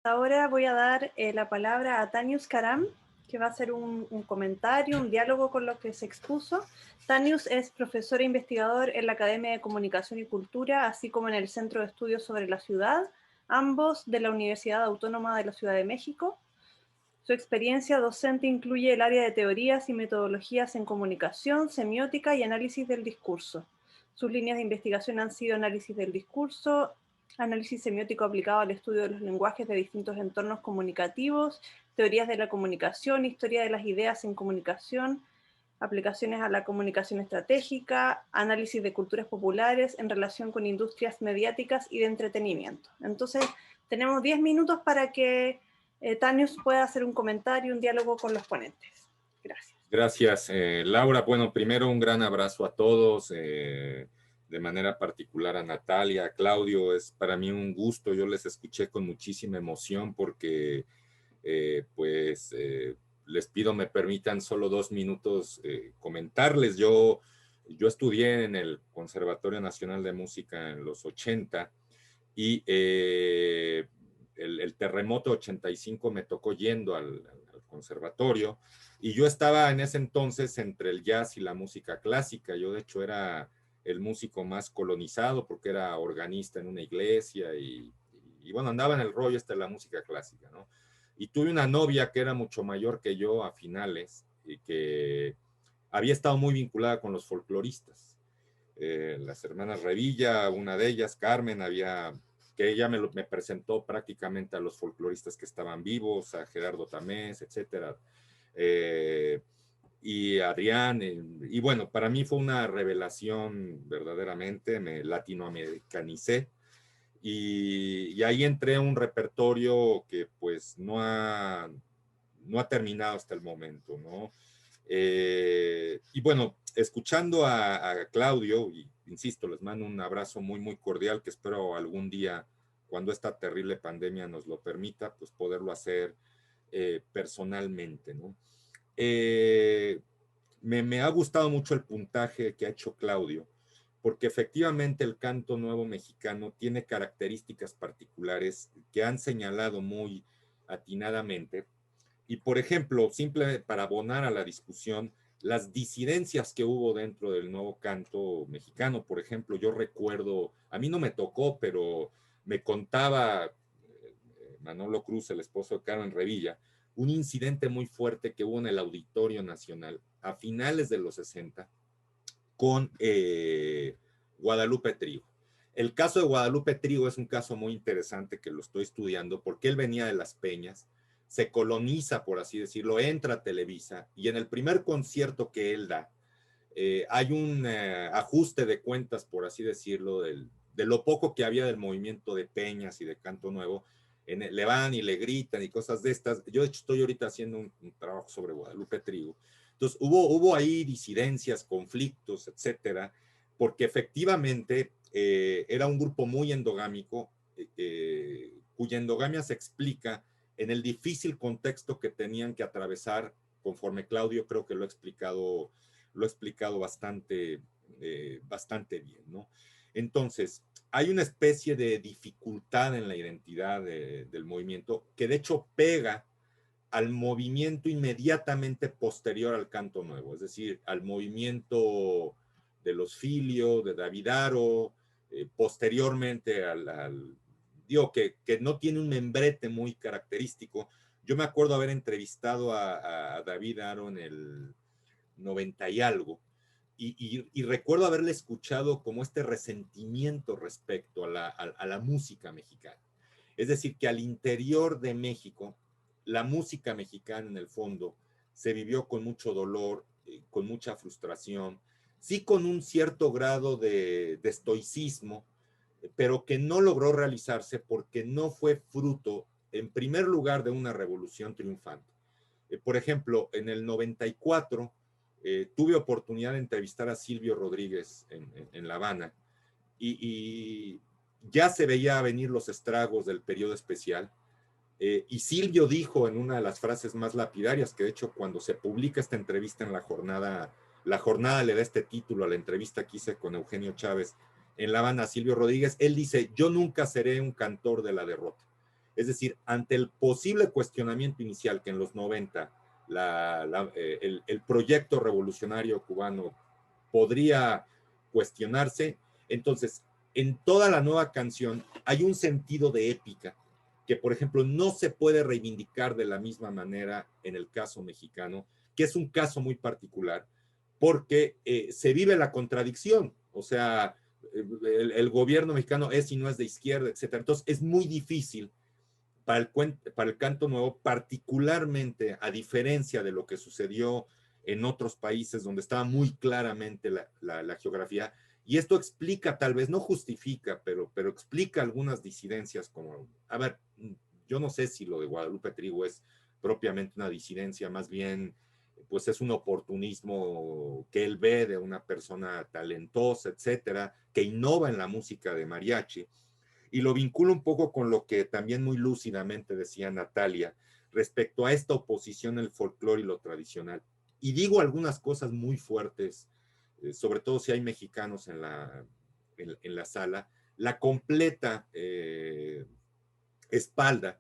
Ahora voy a dar la palabra a Tanius Karam, que va a hacer un comentario, un diálogo con lo que se expuso. Tanius es profesor e investigador en la Academia de Comunicación y Cultura, así como en el Centro de Estudios sobre la Ciudad, ambos de la Universidad Autónoma de la Ciudad de México. Su experiencia docente incluye el área de teorías y metodologías en comunicación, semiótica y análisis del discurso. Sus líneas de investigación han sido análisis del discurso, análisis semiótico aplicado al estudio de los lenguajes de distintos entornos comunicativos, teorías de la comunicación, historia de las ideas en comunicación, aplicaciones a la comunicación estratégica, análisis de culturas populares en relación con industrias mediáticas y de entretenimiento. Entonces, tenemos 10 minutos para que Tanius pueda hacer un comentario, un diálogo con los ponentes. Gracias. Gracias, Laura. Bueno, primero un gran abrazo a todos, de manera particular a Natalia, a Claudio. Es para mí un gusto. Yo les escuché con muchísima emoción porque, les pido me permitan solo 2 minutos comentarles. Yo estudié en el Conservatorio Nacional de Música en los 80 y el terremoto 85 me tocó yendo al conservatorio y yo estaba en ese entonces entre el jazz y la música clásica. Yo de hecho era el músico más colonizado porque era organista en una iglesia y bueno, andaba en el rollo de la música clásica, ¿no? Y tuve una novia que era mucho mayor que yo a finales y que había estado muy vinculada con los folcloristas. Las hermanas Revilla, una de ellas, Carmen, que ella me presentó prácticamente a los folcloristas que estaban vivos, a Gerardo Tamés, etcétera, y Adrián, y bueno, para mí fue una revelación verdaderamente, me latinoamericanicé, y ahí entré a un repertorio que pues no ha terminado hasta el momento, ¿no? Y bueno, escuchando a Claudio, y insisto, les mando un abrazo muy, muy cordial que espero algún día, cuando esta terrible pandemia nos lo permita, pues poderlo hacer personalmente, ¿no? Me ha gustado mucho el puntaje que ha hecho Claudio, porque efectivamente el canto nuevo mexicano tiene características particulares que han señalado muy atinadamente. Y por ejemplo, simple para abonar a la discusión, las disidencias que hubo dentro del nuevo canto mexicano, por ejemplo, yo recuerdo, a mí no me tocó, pero me contaba Manolo Cruz, el esposo de Carmen Revilla, un incidente muy fuerte que hubo en el Auditorio Nacional a finales de los 60 con Guadalupe Trigo. El caso de Guadalupe Trigo es un caso muy interesante que lo estoy estudiando porque él venía de Las Peñas, se coloniza, por así decirlo, entra a Televisa y en el primer concierto que él da, hay un ajuste de cuentas, por así decirlo, de lo poco que había del movimiento de Peñas y de Canto Nuevo. Le van y le gritan y cosas de estas. Yo de hecho estoy ahorita haciendo un trabajo sobre Guadalupe Trigo. Entonces hubo ahí disidencias, conflictos, etcétera, porque efectivamente era un grupo muy endogámico, cuya endogamia se explica en el difícil contexto que tenían que atravesar, conforme Claudio creo que lo ha explicado bastante bien, ¿no? Entonces, hay una especie de dificultad en la identidad del movimiento que de hecho pega al movimiento inmediatamente posterior al canto nuevo, es decir, al movimiento de los Filio, de David Aro, posteriormente digo que no tiene un membrete muy característico. Yo me acuerdo haber entrevistado a David Aro en el 90 y algo, y recuerdo haberle escuchado como este resentimiento respecto a la música mexicana. Es decir, que al interior de México, la música mexicana en el fondo se vivió con mucho dolor, con mucha frustración, sí con un cierto grado de estoicismo, pero que no logró realizarse porque no fue fruto, en primer lugar, de una revolución triunfante. Por ejemplo, en el 94 tuve oportunidad de entrevistar a Silvio Rodríguez en La Habana y ya se veía venir los estragos del periodo especial. Y Silvio dijo en una de las frases más lapidarias, que de hecho cuando se publica esta entrevista en la jornada le da este título a la entrevista que hice con Eugenio Chávez en La Habana, Silvio Rodríguez, él dice: yo nunca seré un cantor de la derrota. Es decir, ante el posible cuestionamiento inicial que en los 90 el proyecto revolucionario cubano podría cuestionarse, entonces en toda la nueva canción hay un sentido de épica que, por ejemplo, no se puede reivindicar de la misma manera en el caso mexicano, que es un caso muy particular, porque se vive la contradicción, o sea, el gobierno mexicano es y no es de izquierda, etcétera. Entonces es muy difícil para el canto nuevo, particularmente a diferencia de lo que sucedió en otros países donde estaba muy claramente la geografía, y esto explica, tal vez no justifica, pero explica algunas disidencias como, a ver, yo no sé si lo de Guadalupe Trigo es propiamente una disidencia, más bien pues es un oportunismo que él ve de una persona talentosa, etcétera, que innova en la música de mariachi, y lo vinculo un poco con lo que también muy lúcidamente decía Natalia respecto a esta oposición el folclore y lo tradicional. Y digo algunas cosas muy fuertes, sobre todo si hay mexicanos en la sala, la completa espalda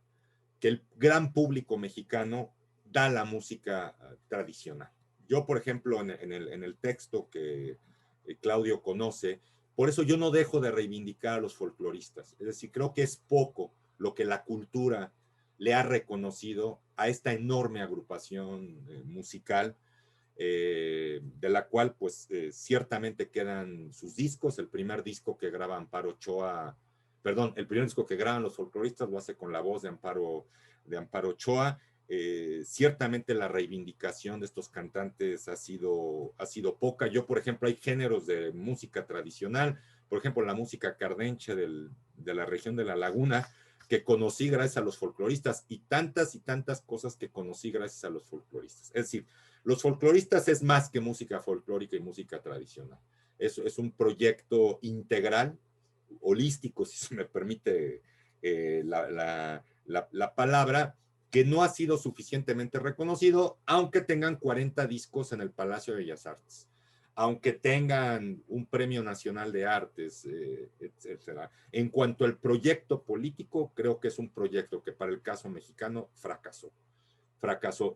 que el gran público mexicano da a la música tradicional. Yo, por ejemplo, en el texto que Claudio conoce, por eso yo no dejo de reivindicar a los folcloristas. Es decir, creo que es poco lo que la cultura le ha reconocido a esta enorme agrupación musical, de la cual pues ciertamente quedan sus discos. El primer disco que graba Amparo Ochoa, perdón, el primer disco que graban los folcloristas lo hace con la voz de Amparo Ochoa. Ciertamente la reivindicación de estos cantantes ha sido poca. Yo, por ejemplo, hay géneros de música tradicional, por ejemplo, la música cardenche de la región de la Laguna, que conocí gracias a los folcloristas, y tantas cosas que conocí gracias a los folcloristas. Es decir, los folcloristas es más que música folclórica y música tradicional. Es un proyecto integral, holístico, si se me permite la palabra, que no ha sido suficientemente reconocido, aunque tengan 40 discos en el Palacio de Bellas Artes, aunque tengan un Premio Nacional de Artes, etcétera. En cuanto al proyecto político, creo que es un proyecto que para el caso mexicano fracasó.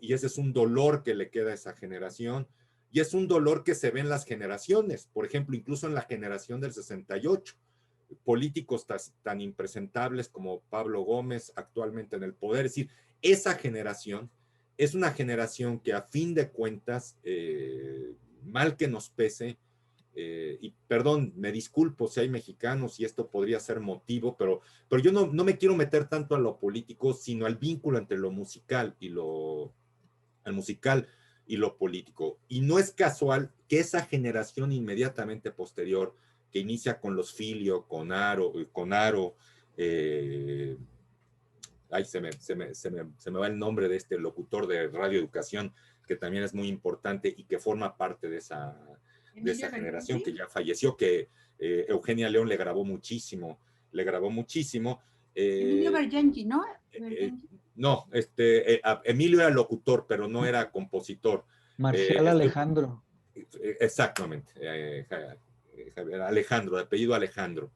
Y ese es un dolor que le queda a esa generación, y es un dolor que se ve en las generaciones, por ejemplo, incluso en la generación del 68, políticos tan impresentables como Pablo Gómez actualmente en el poder. Es decir, esa generación es una generación que a fin de cuentas, mal que nos pese, y perdón, me disculpo si hay mexicanos y esto podría ser motivo, pero yo no me quiero meter tanto a lo político, sino al vínculo entre lo musical y lo político. Y no es casual que esa generación inmediatamente posterior, que inicia con los Filio, con Aro, ay, se me va el nombre de este locutor de Radio Educación, que también es muy importante y que forma parte de esa generación, que ya falleció, que Eugenia León le grabó muchísimo. Emilio Bergengi, ¿no? No, Emilio era locutor, pero no era compositor. Marcial Alejandro. Exactamente, Alejandro, de apellido Alejandro.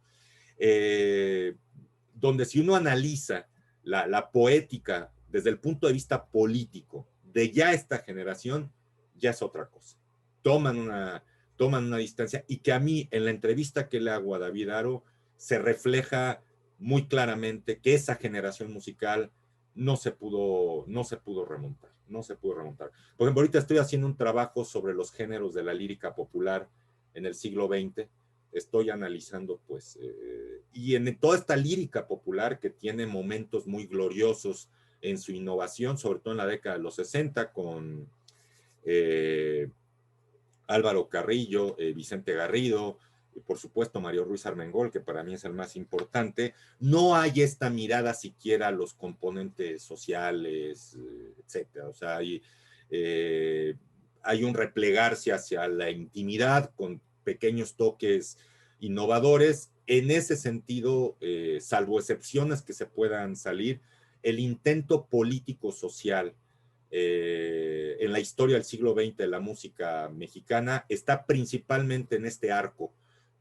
Donde si uno analiza la poética desde el punto de vista político de ya esta generación, ya es otra cosa. Toman una distancia, y que a mí en la entrevista que le hago a David Aro se refleja muy claramente que esa generación musical no se pudo remontar. Por ejemplo, ahorita estoy haciendo un trabajo sobre los géneros de la lírica popular en el siglo XX. Estoy analizando, pues, y en toda esta lírica popular que tiene momentos muy gloriosos en su innovación, sobre todo en la década de los 60, con Álvaro Carrillo, Vicente Garrido, y por supuesto Mario Ruiz Armengol, que para mí es el más importante. No hay esta mirada siquiera a los componentes sociales, etcétera. O sea, hay un replegarse hacia la intimidad con pequeños toques innovadores. En ese sentido, salvo excepciones que se puedan salir, el intento político-social en la historia del siglo XX de la música mexicana está principalmente en este arco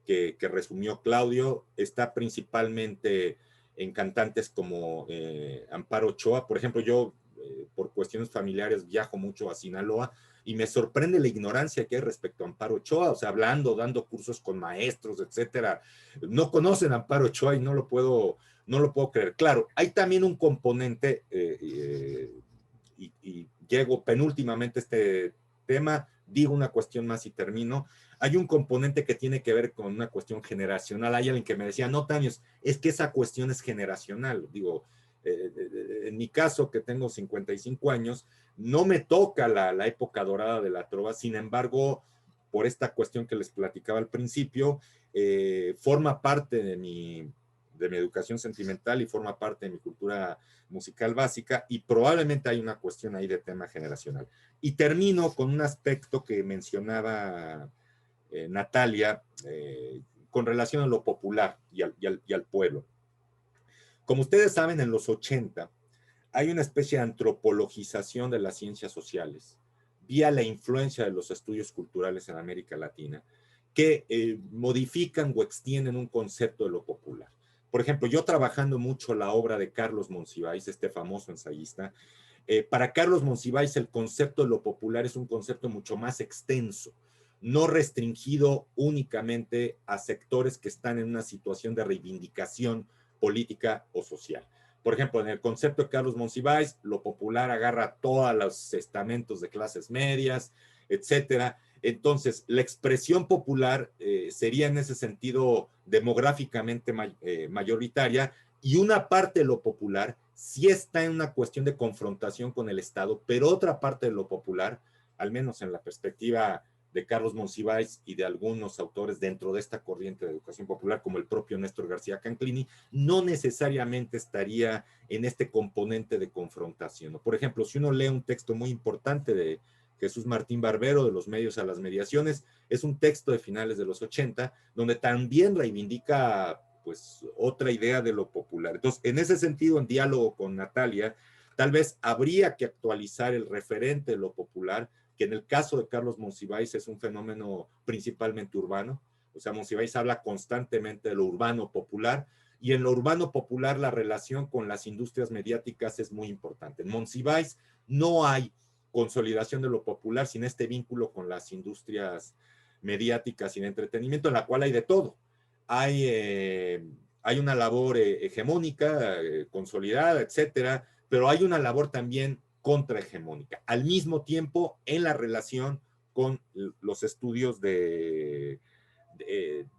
que resumió Claudio, está principalmente en cantantes como Amparo Ochoa. Por ejemplo, yo por cuestiones familiares viajo mucho a Sinaloa y me sorprende la ignorancia que hay respecto a Amparo Ochoa, o sea, hablando, dando cursos con maestros, etcétera. No conocen a Amparo Ochoa y no lo puedo creer. Claro, hay también un componente, y llego penúltimamente a este tema, digo una cuestión más y termino. Hay un componente que tiene que ver con una cuestión generacional. Hay alguien que me decía, no, Tanios, es que esa cuestión es generacional. Digo, en mi caso, que tengo 55 años, no me toca la época dorada de la trova, sin embargo, por esta cuestión que les platicaba al principio, forma parte de mi educación sentimental y forma parte de mi cultura musical básica, y probablemente hay una cuestión ahí de tema generacional. Y termino con un aspecto que mencionaba Natalia, con relación a lo popular y al pueblo. Como ustedes saben, en los 80 hay una especie de antropologización de las ciencias sociales vía la influencia de los estudios culturales en América Latina, que modifican o extienden un concepto de lo popular. Por ejemplo, yo trabajando mucho la obra de Carlos Monsiváis, este famoso ensayista, para Carlos Monsiváis el concepto de lo popular es un concepto mucho más extenso, no restringido únicamente a sectores que están en una situación de reivindicación política o social. Por ejemplo, en el concepto de Carlos Monsiváis, lo popular agarra todos los estamentos de clases medias, etcétera. Entonces, la expresión popular sería en ese sentido demográficamente mayoritaria, y una parte de lo popular sí está en una cuestión de confrontación con el Estado, pero otra parte de lo popular, al menos en la perspectiva de Carlos Monsiváis y de algunos autores dentro de esta corriente de educación popular, como el propio Néstor García Canclini, no necesariamente estaría en este componente de confrontación. Por ejemplo, si uno lee un texto muy importante de Jesús Martín Barbero, de Los medios a las mediaciones, es un texto de finales de los 80, donde también reivindica pues otra idea de lo popular. Entonces, en ese sentido, en diálogo con Natalia, tal vez habría que actualizar el referente de lo popular, que en el caso de Carlos Monsiváis es un fenómeno principalmente urbano. O sea, Monsiváis habla constantemente de lo urbano popular, y en lo urbano popular la relación con las industrias mediáticas es muy importante. En Monsiváis no hay consolidación de lo popular sin este vínculo con las industrias mediáticas y de entretenimiento, en la cual hay de todo. Hay una labor hegemónica, consolidada, etcétera, pero hay una labor también contrahegemónica, al mismo tiempo en la relación con los estudios de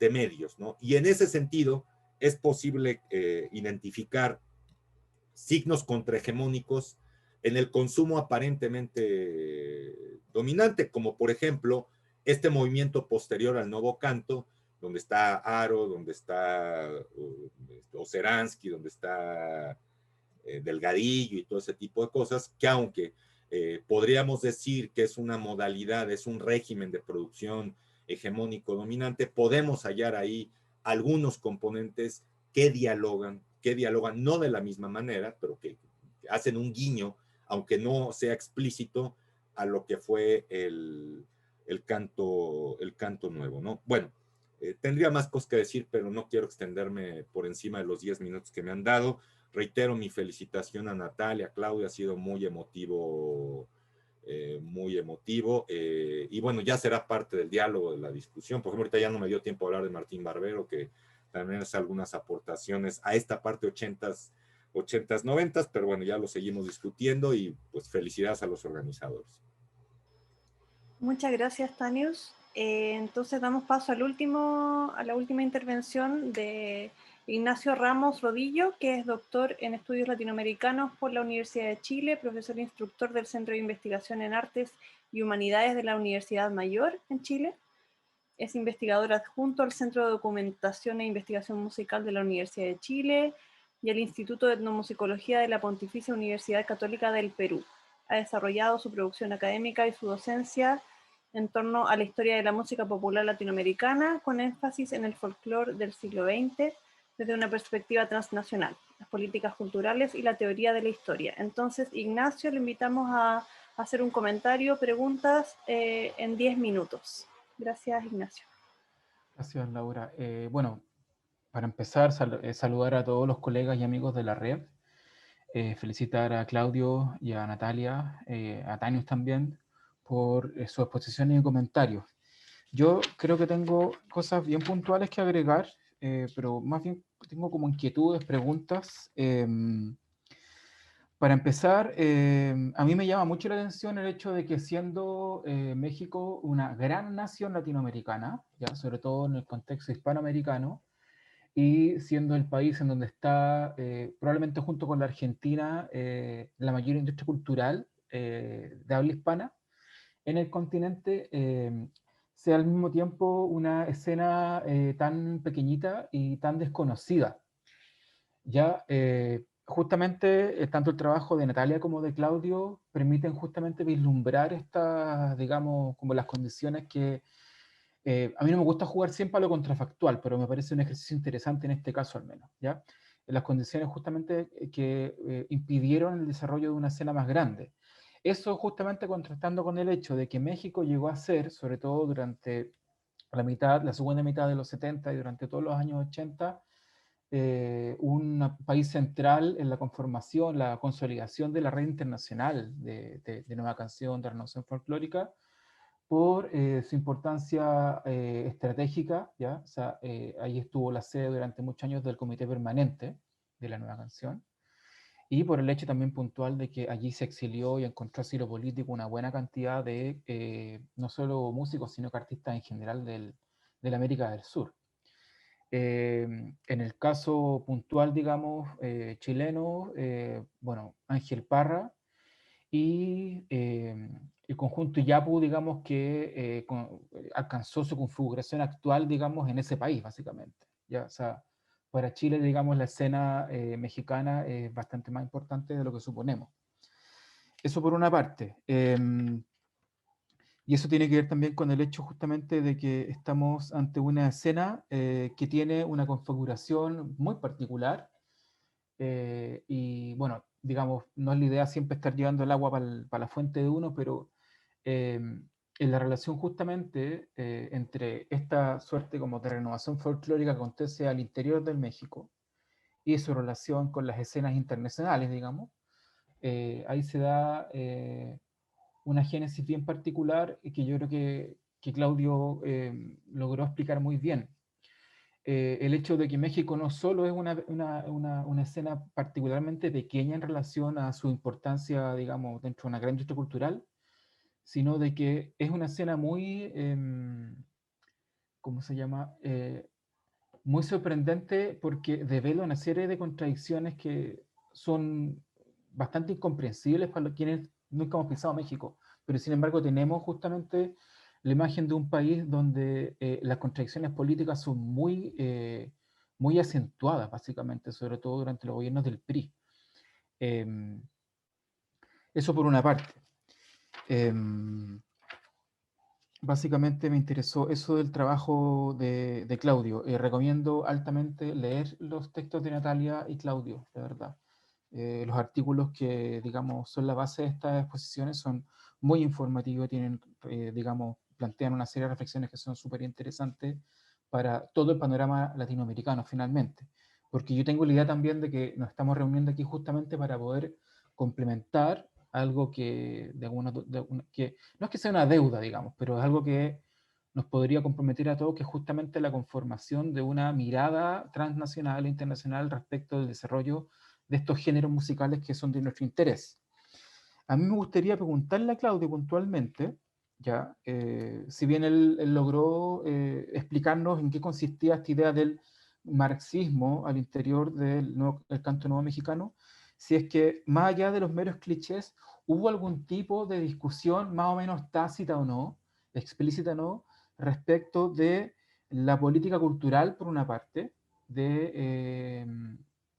medios, ¿no? Y en ese sentido es posible identificar signos contrahegemónicos en el consumo aparentemente dominante, como por ejemplo este movimiento posterior al nuevo canto, donde está Aro, donde está Oceransky, donde está Delgadillo y todo ese tipo de cosas, que aunque podríamos decir que es una modalidad, es un régimen de producción hegemónico dominante, podemos hallar ahí algunos componentes que dialogan, no de la misma manera, pero que hacen un guiño, aunque no sea explícito, a lo que fue el canto nuevo, ¿no? Bueno, tendría más cosas que decir, pero no quiero extenderme por encima de los 10 minutos que me han dado. Reitero mi felicitación a Natalia, Claudia, ha sido muy emotivo, y bueno, ya será parte del diálogo, de la discusión. Por ejemplo, ahorita ya no me dio tiempo a hablar de Martín Barbero, que también hace algunas aportaciones a esta parte 80s, 90s, pero bueno, ya lo seguimos discutiendo, y pues felicidades a los organizadores. Muchas gracias, Tanius. Entonces damos paso a la última intervención de Ignacio Ramos Rodillo, que es doctor en estudios latinoamericanos por la Universidad de Chile, profesor e instructor del Centro de Investigación en Artes y Humanidades de la Universidad Mayor en Chile. Es investigador adjunto al Centro de Documentación e Investigación Musical de la Universidad de Chile y al Instituto de Etnomusicología de la Pontificia Universidad Católica del Perú. Ha desarrollado su producción académica y su docencia en torno a la historia de la música popular latinoamericana, con énfasis en el folclore del siglo XX desde una perspectiva transnacional, las políticas culturales y la teoría de la historia. Entonces, Ignacio, le invitamos a hacer un comentario, preguntas en 10 minutos. Gracias, Ignacio. Gracias, Laura. Bueno, para empezar, saludar a todos los colegas y amigos de la red, felicitar a Claudio y a Natalia, a Tanius también, por sus exposiciones y comentarios. Yo creo que tengo cosas bien puntuales que agregar, pero más bien tengo como inquietudes, preguntas. Para empezar, a mí me llama mucho la atención el hecho de que siendo México una gran nación latinoamericana, ya sobre todo en el contexto hispanoamericano, y siendo el país en donde está, probablemente junto con la Argentina, la mayor industria cultural de habla hispana en el continente, sea al mismo tiempo una escena tan pequeñita y tan desconocida. Ya, justamente, tanto el trabajo de Natalia como de Claudio permiten justamente vislumbrar estas, digamos, como las condiciones que a mí no me gusta jugar siempre a lo contrafactual, pero me parece un ejercicio interesante en este caso al menos, ¿ya? Las condiciones justamente que impidieron el desarrollo de una escena más grande. Eso justamente contrastando con el hecho de que México llegó a ser, sobre todo durante la segunda mitad de los 70 y durante todos los años 80, un país central en la conformación, la consolidación de la red internacional de nueva canción, de renovación folclórica, por su importancia estratégica, ¿ya? O sea, ahí estuvo la sede durante muchos años del Comité Permanente de la Nueva Canción, y por el hecho también puntual de que allí se exilió y encontró asilo político una buena cantidad de, no solo músicos, sino que artistas en general de la América del Sur. En el caso puntual, digamos, chileno, bueno, Ángel Parra, y el conjunto Yapu, digamos, que alcanzó su configuración actual, digamos, en ese país, básicamente. ¿Ya? O sea, para Chile, digamos, la escena mexicana es bastante más importante de lo que suponemos. Eso por una parte. Y eso tiene que ver también con el hecho justamente de que estamos ante una escena que tiene una configuración muy particular, y bueno, digamos, no es la idea siempre estar llevando el agua para la fuente de uno, pero en la relación justamente entre esta suerte como de renovación folclórica que acontece al interior del México y su relación con las escenas internacionales, digamos, ahí se da una génesis bien particular y que yo creo que Claudio logró explicar muy bien. El hecho de que México no solo es una escena particularmente pequeña en relación a su importancia, digamos, dentro de una gran industria cultural, sino de que es una escena muy, ¿cómo se llama? Muy sorprendente porque devela una serie de contradicciones que son bastante incomprensibles para quienes nunca hemos pensado México, pero sin embargo tenemos justamente la imagen de un país donde las contradicciones políticas son muy acentuadas, básicamente, sobre todo durante los gobiernos del PRI. Em, Eso por una parte. Básicamente me interesó eso del trabajo de Claudio. Recomiendo altamente leer los textos de Natalia y Claudio, de verdad. Los artículos que, digamos, son la base de estas exposiciones son muy informativos, tienen, digamos, plantean una serie de reflexiones que son súper interesantes para todo el panorama latinoamericano, finalmente. Porque yo tengo la idea también de que nos estamos reuniendo aquí justamente para poder complementar algo que, que no es que sea una deuda, digamos, pero es algo que nos podría comprometer a todos, que es justamente la conformación de una mirada transnacional e internacional respecto del desarrollo de estos géneros musicales que son de nuestro interés. A mí me gustaría preguntarle a Claudio puntualmente, ya, si bien él logró explicarnos en qué consistía esta idea del marxismo al interior del canto nuevo mexicano, si es que más allá de los meros clichés, hubo algún tipo de discusión más o menos tácita o no, explícita o no, respecto de la política cultural por una parte,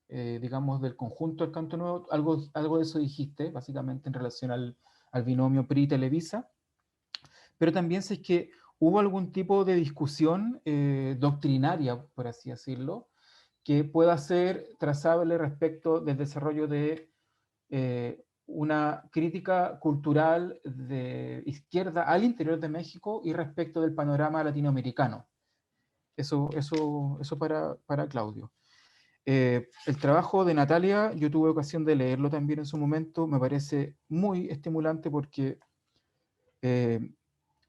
digamos, del conjunto del canto nuevo, algo de eso dijiste, básicamente en relación al binomio PRI-Televisa, pero también si es que hubo algún tipo de discusión doctrinaria, por así decirlo, que pueda ser trazable respecto del desarrollo de una crítica cultural de izquierda al interior de México y respecto del panorama latinoamericano. Eso para Claudio. El trabajo de Natalia, yo tuve ocasión de leerlo también en su momento, me parece muy estimulante porque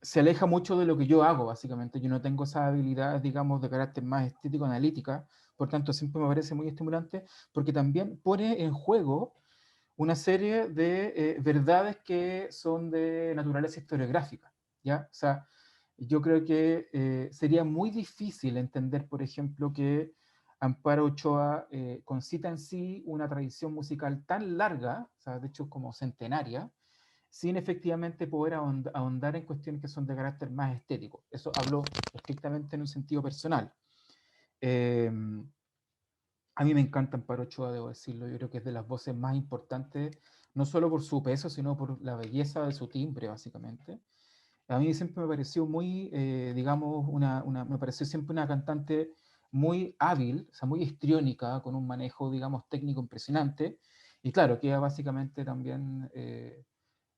se aleja mucho de lo que yo hago, básicamente. Yo no tengo esas habilidades, digamos, de carácter más estético, analítica, por tanto siempre me parece muy estimulante porque también pone en juego una serie de verdades que son de naturaleza historiográfica, ¿ya? O sea, yo creo que sería muy difícil entender, por ejemplo, que Amparo Ochoa concita en sí una tradición musical tan larga, o sea, de hecho como centenaria, sin efectivamente poder ahondar en cuestiones que son de carácter más estético. Eso hablo estrictamente en un sentido personal. Eh, a mí me encanta Amparo Ochoa, debo decirlo. Yo creo que es de las voces más importantes, no solo por su peso, sino por la belleza de su timbre, básicamente. A mí siempre me pareció muy, digamos, me pareció siempre una cantante muy hábil, o sea, muy histriónica, con un manejo, digamos, técnico impresionante. Y claro, queda básicamente también,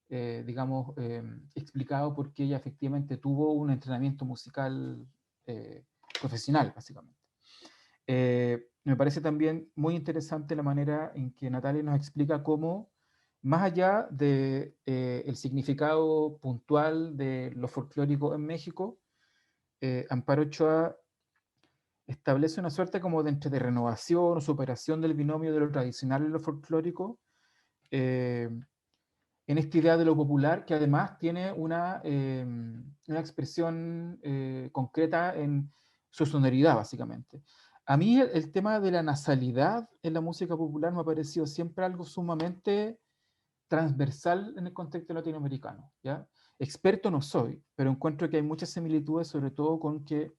digamos, explicado porque ella efectivamente tuvo un entrenamiento musical profesional, básicamente. Me parece también muy interesante la manera en que Natalia nos explica cómo, más allá de el significado puntual de lo folclórico en México, Amparo Ochoa establece una suerte como de renovación o superación del binomio de lo tradicional y lo folclórico, en esta idea de lo popular que además tiene una expresión concreta en su sonoridad, básicamente. A mí el tema de la nasalidad en la música popular me ha parecido siempre algo sumamente transversal en el contexto latinoamericano, ¿ya? Experto no soy, pero encuentro que hay muchas similitudes, sobre todo con que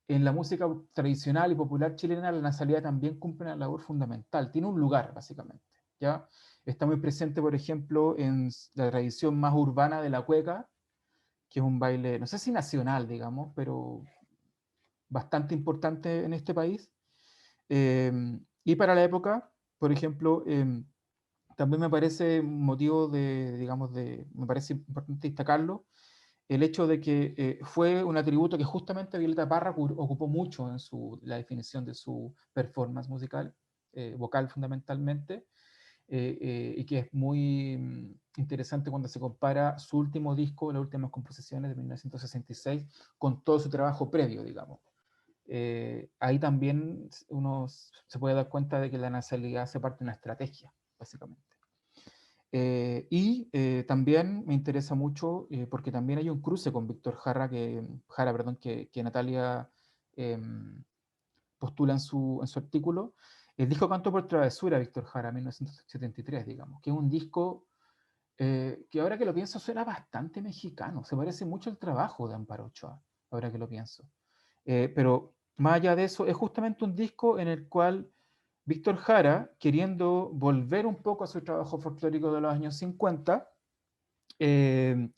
en la música tradicional y popular chilena la nasalidad también cumple una labor fundamental, tiene un lugar, básicamente, ¿ya? Está muy presente, por ejemplo, en la tradición más urbana de la cueca, que es un baile, no sé si nacional, digamos, pero bastante importante en este país. Y para la época, por ejemplo, también me parece un motivo de, digamos, me parece importante destacarlo, el hecho de que fue un atributo que justamente Violeta Parra ocupó mucho en la definición de su performance musical, vocal fundamentalmente, y que es muy interesante cuando se compara su último disco, las últimas composiciones de 1966, con todo su trabajo previo, digamos. Ahí también uno se puede dar cuenta de que la nasalidad hace parte de una estrategia, básicamente. También me interesa mucho, porque también hay un cruce con Víctor Jara, que Natalia postula en su artículo. El disco Canto por Travesura, Víctor Jara, 1973, digamos, que es un disco que ahora que lo pienso suena bastante mexicano, se parece mucho al trabajo de Amparo Ochoa, ahora que lo pienso. Pero más allá de eso, es justamente un disco en el cual Víctor Jara, queriendo volver un poco a su trabajo folclórico de los años 50, eh,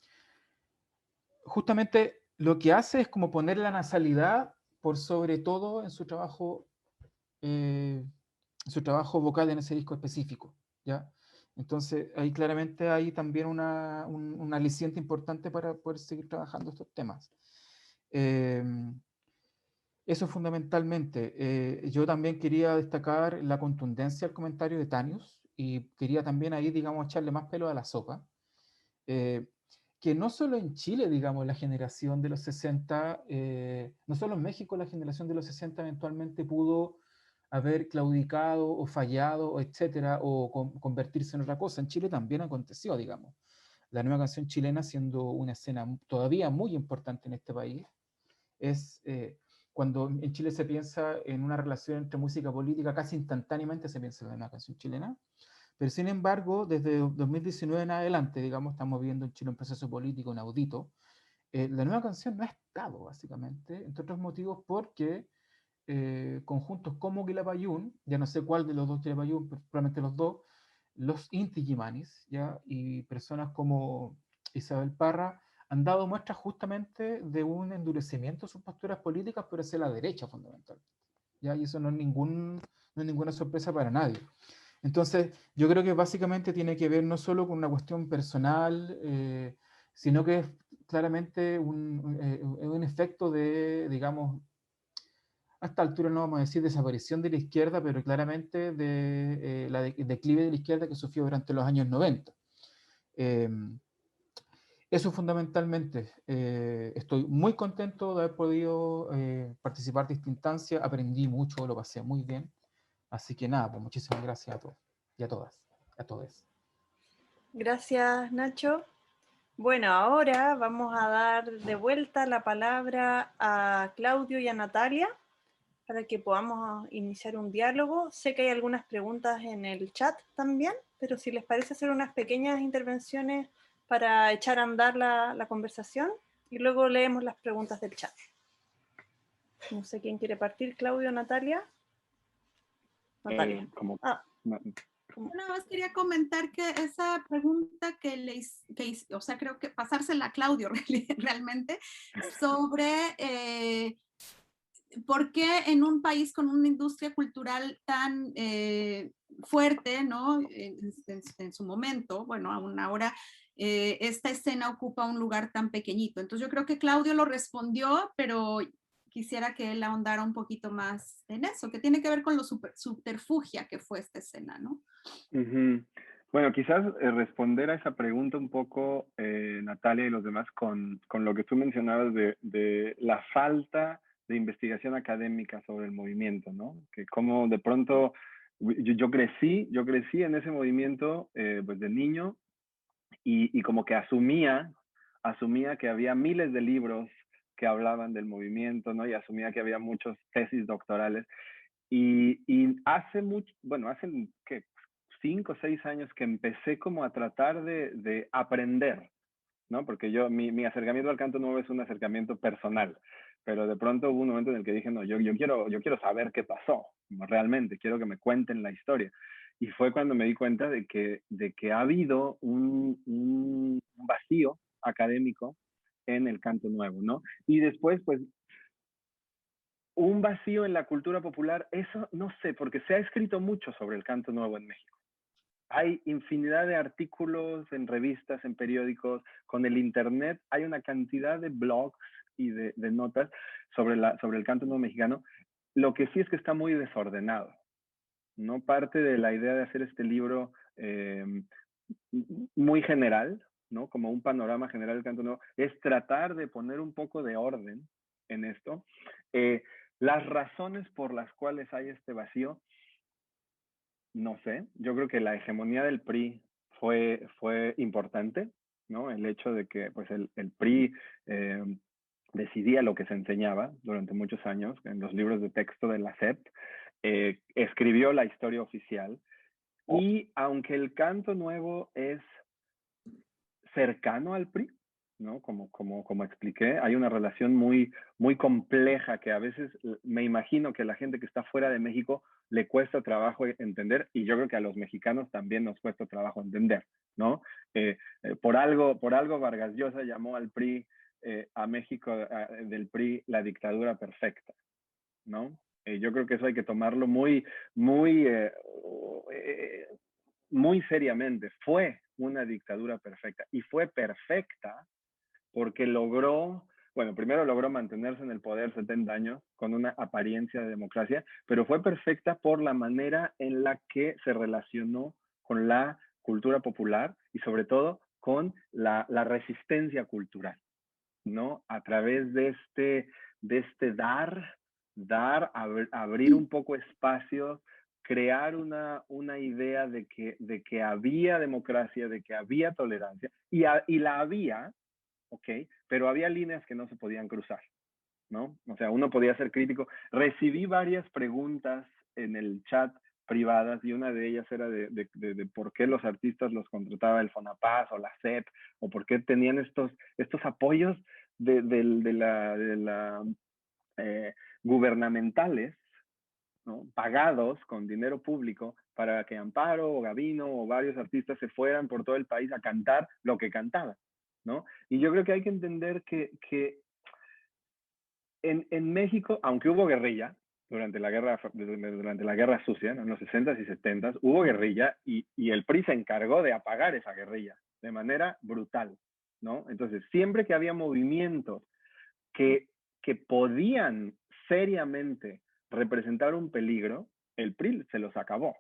justamente lo que hace es como poner la nasalidad por sobre todo en su trabajo vocal en ese disco específico, ¿ya? Entonces, ahí claramente hay también un aliciente importante para poder seguir trabajando estos temas. Eh, Eso fundamentalmente. Yo también quería destacar la contundencia del comentario de Tanius y quería también ahí, digamos, echarle más pelo a la sopa. Eh, que no solo en Chile, digamos, la generación de los 60, no solo en México la generación de los 60 eventualmente pudo haber claudicado o fallado, o etcétera, o convertirse en otra cosa. En Chile también aconteció, digamos. La nueva canción chilena, siendo una escena todavía muy importante en este país, es cuando en Chile se piensa en una relación entre música y política, casi instantáneamente se piensa en la nueva canción chilena. Pero sin embargo, desde 2019 en adelante, digamos, estamos viendo en Chile un proceso político inaudito. La nueva canción no ha estado, básicamente, entre otros motivos, porque conjuntos como Quilapayún, ya no sé cuál de los dos Quilapayún, pero probablemente los dos, los Inti Gimanis, ¿ya? Y personas como Isabel Parra han dado muestras justamente de un endurecimiento de sus posturas políticas, pero hacia la derecha fundamentalmente, ¿ya? Y eso no es ninguna sorpresa para nadie. Entonces, yo creo que básicamente tiene que ver no solo con una cuestión personal, sino que es claramente un efecto de, digamos, a esta altura no vamos a decir desaparición de la izquierda, pero claramente de declive de la izquierda que sufrió durante los años 90. Eso fundamentalmente. Estoy muy contento de haber podido participar de esta instancia, aprendí mucho, lo pasé muy bien. Así que nada, pues muchísimas gracias a todos y a todas, a todos. Gracias, Nacho. Bueno, ahora vamos a dar de vuelta la palabra a Claudio y a Natalia para que podamos iniciar un diálogo. Sé que hay algunas preguntas en el chat también, pero si les parece hacer unas pequeñas intervenciones para echar a andar la conversación y luego leemos las preguntas del chat. No sé quién quiere partir, Claudio o Natalia. Natalia. Yo nada más quería comentar que esa pregunta o sea, creo que pasársela a Claudio realmente, sobre por qué en un país con una industria cultural tan fuerte, ¿no? En su momento, bueno, aún ahora, esta escena ocupa un lugar tan pequeñito. Entonces yo creo que Claudio lo respondió, pero quisiera que él ahondara un poquito más en eso, que tiene que ver con lo subterfugia que fue esta escena, ¿no? Bueno, quizás responder a esa pregunta un poco, Natalia y los demás, con lo que tú mencionabas de la falta de investigación académica sobre el movimiento, ¿no? Que como de pronto yo crecí en ese movimiento pues de niño y como que asumía que había miles de libros que hablaban del movimiento, ¿no? Y asumía que había muchas tesis doctorales. Y hace mucho, bueno, hace ¿qué? 5 o 6 años que empecé como a tratar de aprender, ¿no? Porque mi acercamiento al canto nuevo es un acercamiento personal, pero de pronto hubo un momento en el que dije, no, yo quiero saber qué pasó, realmente, quiero que me cuenten la historia. Y fue cuando me di cuenta de que ha habido un vacío académico en el canto nuevo, ¿no? Y después, pues, un vacío en la cultura popular, eso no sé, porque se ha escrito mucho sobre el canto nuevo en México. Hay infinidad de artículos en revistas, en periódicos, con el internet hay una cantidad de blogs y de notas sobre el canto nuevo mexicano. Lo que sí es que está muy desordenado, ¿no? Parte de la idea de hacer este libro muy general, ¿no? Como un panorama general del canto nuevo, es tratar de poner un poco de orden en esto. Las razones por las cuales hay este vacío, no sé. Yo creo que la hegemonía del PRI fue importante, ¿no? El hecho de que pues el PRI decidía lo que se enseñaba durante muchos años en los libros de texto de la SEP, escribió la historia oficial, y aunque el canto nuevo es cercano al PRI, ¿no? Como expliqué, hay una relación muy, muy compleja que a veces me imagino que a la gente que está fuera de México le cuesta trabajo entender, y yo creo que a los mexicanos también nos cuesta trabajo entender, ¿no? Por algo Vargas Llosa llamó al PRI, a México del PRI, la dictadura perfecta, ¿no? Yo creo que eso hay que tomarlo muy, muy, muy seriamente. Fue una dictadura perfecta, y fue perfecta porque primero logró mantenerse en el poder 70 años con una apariencia de democracia, pero fue perfecta por la manera en la que se relacionó con la cultura popular y sobre todo con la resistencia cultural, ¿no? A través de este abrir un poco espacio, crear una idea de que había democracia, de que había tolerancia, y la había, ¿ok? Pero había líneas que no se podían cruzar, ¿no? O sea, uno podía ser crítico. Recibí varias preguntas en el chat privadas, y una de ellas era de por qué los artistas los contrataba el FONAPAS o la SEP, o por qué tenían estos apoyos gubernamentales, ¿no? Pagados con dinero público para que Amparo o Gabino o varios artistas se fueran por todo el país a cantar lo que cantaban, ¿no? Y yo creo que hay que entender que en México, aunque hubo guerrilla durante la guerra sucia, ¿no? En los 60s y 70s, hubo guerrilla, y el PRI se encargó de apagar esa guerrilla de manera brutal, ¿no? Entonces, siempre que había movimientos que podían seriamente representar un peligro, el PRI se los acabó.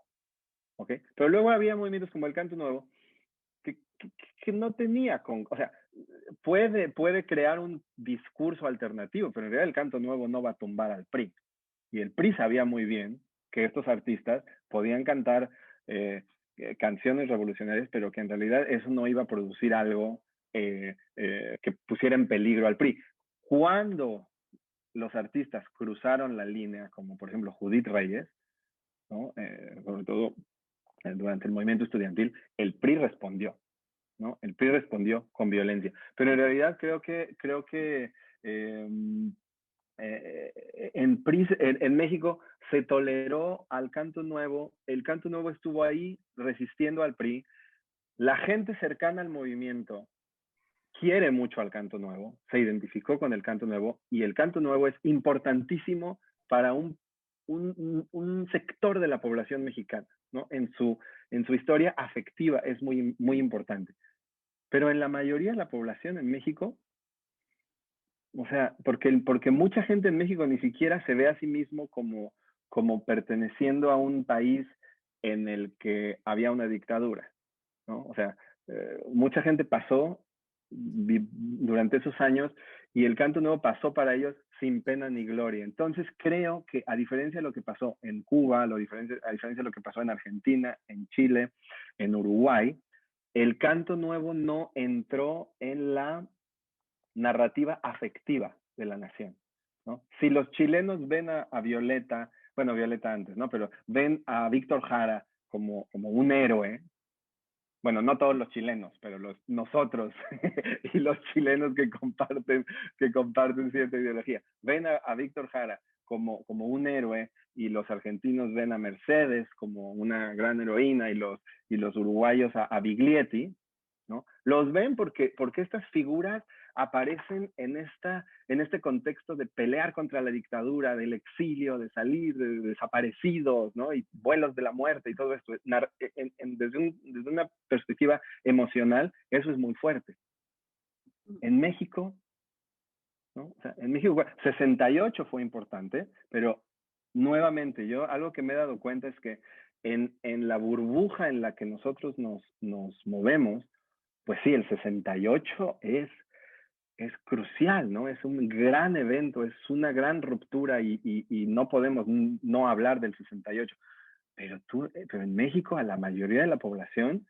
¿Ok? Pero luego había movimientos como el Canto Nuevo que no tenía, o sea, puede crear un discurso alternativo, pero en realidad el Canto Nuevo no va a tumbar al PRI. Y el PRI sabía muy bien que estos artistas podían cantar canciones revolucionarias, pero que en realidad eso no iba a producir algo que pusiera en peligro al PRI. Cuando los artistas cruzaron la línea, como por ejemplo Judith Reyes, ¿no? Sobre todo durante el movimiento estudiantil, el PRI respondió, ¿no? El PRI respondió con violencia. Pero en realidad creo que en México se toleró al Canto Nuevo, el Canto Nuevo estuvo ahí resistiendo al PRI, la gente cercana al movimiento quiere mucho al Canto Nuevo, se identificó con el Canto Nuevo y el Canto Nuevo es importantísimo para un sector de la población mexicana, ¿no? En su historia afectiva es muy, muy importante. Pero en la mayoría de la población en México, o sea, porque mucha gente en México ni siquiera se ve a sí mismo como perteneciendo a un país en el que había una dictadura, ¿no? O sea, mucha gente pasó durante esos años y el Canto Nuevo pasó para ellos sin pena ni gloria. Entonces creo que a diferencia de lo que pasó en Cuba, a diferencia de lo que pasó en Argentina, en Chile, en Uruguay, el Canto Nuevo no entró en la narrativa afectiva de la nación, ¿no? Si los chilenos ven a Violeta, bueno, Violeta antes, ¿no? Pero ven a Víctor Jara como un héroe, bueno, no todos los chilenos, pero nosotros y los chilenos que comparten cierta ideología, ven a Víctor Jara como un héroe y los argentinos ven a Mercedes como una gran heroína y los uruguayos a Biglietti, ¿no? Los ven porque estas figuras aparecen en este contexto de pelear contra la dictadura, del exilio, de salir, de desaparecidos, ¿no? Y vuelos de la muerte y todo esto. Desde una perspectiva emocional, eso es muy fuerte. En México, ¿no? O sea, en México, 68 fue importante, pero nuevamente, algo que me he dado cuenta es que en la burbuja en la que nosotros nos movemos, pues sí, el 68 es crucial, ¿no? Es un gran evento, es una gran ruptura y no podemos no hablar del 68. Pero en México a la mayoría de la población,